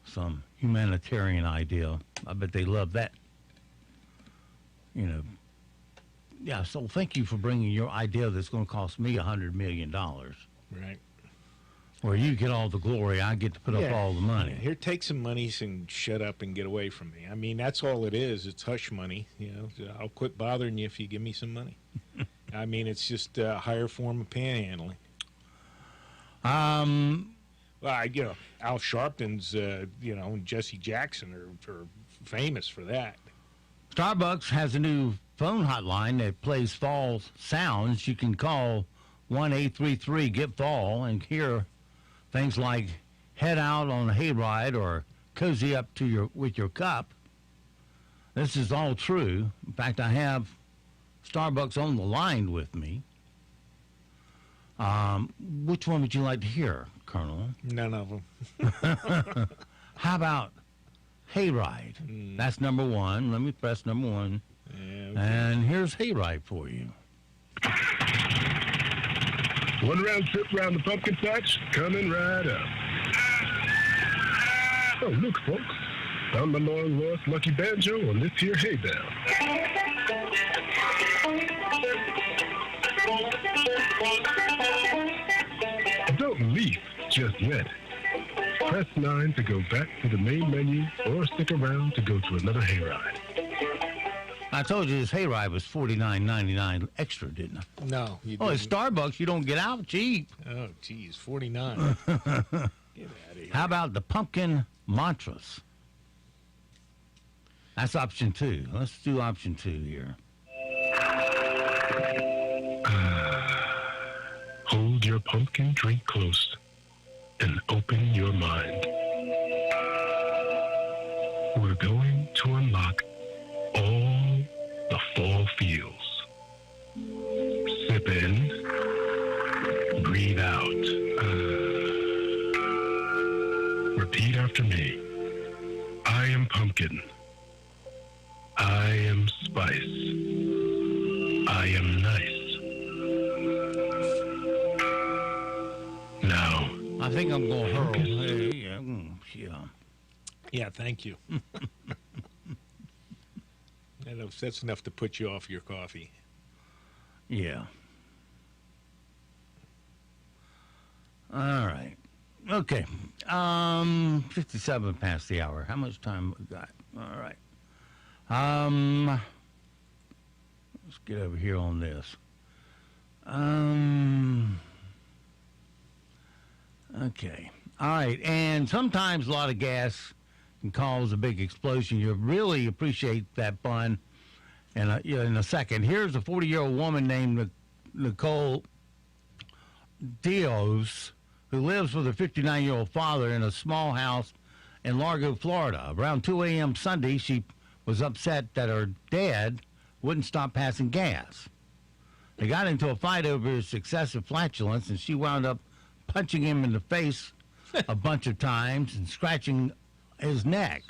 Some humanitarian idea. I bet they love that. Yeah, so thank you for bringing your idea that's going to cost me $100 million. Right. Where you get all the glory, I get to put up all the money. Yeah, here, take some money and shut up and get away from me. I mean, that's all it is. It's hush money. I'll quit bothering you if you give me some money. I mean, it's just a higher form of panhandling. Well, Al Sharpton's, and Jesse Jackson are famous for that. Starbucks has a new phone hotline that plays fall sounds. You can call 1-833-GET-FALL and hear things like Head Out on a Hayride or cozy up to with your cup. This is all true. In fact, I have Starbucks on the line with me. Which one would you like to hear, Colonel? None of them. How about Hayride? That's number one. Let me press number one. Yeah, okay. And here's Hayride for you. One round trip around the pumpkin patch, coming right up. Oh, look, folks. Found my long lost lucky banjo on this here hay bale. Don't leave just yet. Press 9 to go back to the main menu or stick around to go to another hayride. I told you this hayride was $49.99 extra, didn't I? No, you Oh, didn't. it's Starbucks. You don't get out cheap. Oh, geez, 49. Get out of here. How about the pumpkin mantras? That's option 2. Let's do option 2 here. Hold your pumpkin drink close and open your mind. We're going to unlock all the fall feels. Sip in, breathe out. Repeat after me. I am pumpkin. I am spice. I am nice. Now, I think I'm going to hurl. Hey, yeah. Yeah, thank you. That's enough to put you off your coffee. Yeah. All right. Okay. 57 past the hour. How much time we got? All right. Let's get over here on this. Okay. All right. And sometimes a lot of gas can cause a big explosion. You really appreciate that fun in a second. Here's a 40-year-old woman named Nicole Dios, who lives with her 59-year-old father in a small house in Largo, Florida. Around 2 a.m. Sunday, she was upset that her dad wouldn't stop passing gas. They got into a fight over his excessive flatulence, and she wound up punching him in the face a bunch of times and scratching his neck.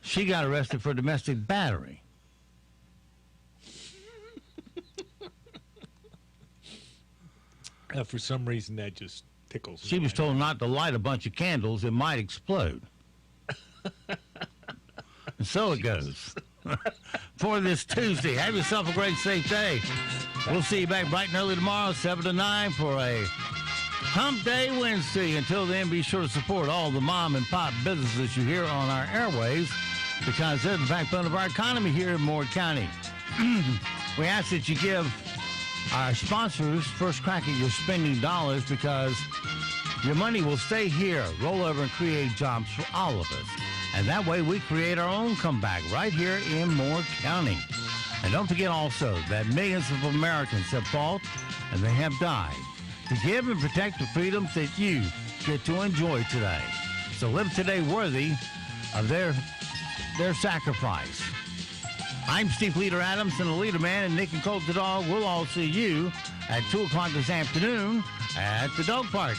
She got arrested for domestic battery. For some reason, that just tickles me. She was told not to light a bunch of candles. It might explode. And so it goes. For this Tuesday, have yourself a great, safe day. We'll see you back bright and early tomorrow, 7 to 9, for a Hump Day Wednesday. Until then, be sure to support all the mom and pop businesses you hear on our airways, because they're the backbone of our economy here in Moore County. We ask that you give our sponsors first crack at your spending dollars, because your money will stay here, roll over, and create jobs for all of us. And that way we create our own comeback right here in Moore County. And don't forget also that millions of Americans have fought and they have died to give and protect the freedoms that you get to enjoy today. So live today worthy of their sacrifice. I'm Steve Leader Adams, and the Leader Man, and Nick and Colt the Dog. We'll all see you at 2 o'clock this afternoon at the dog park.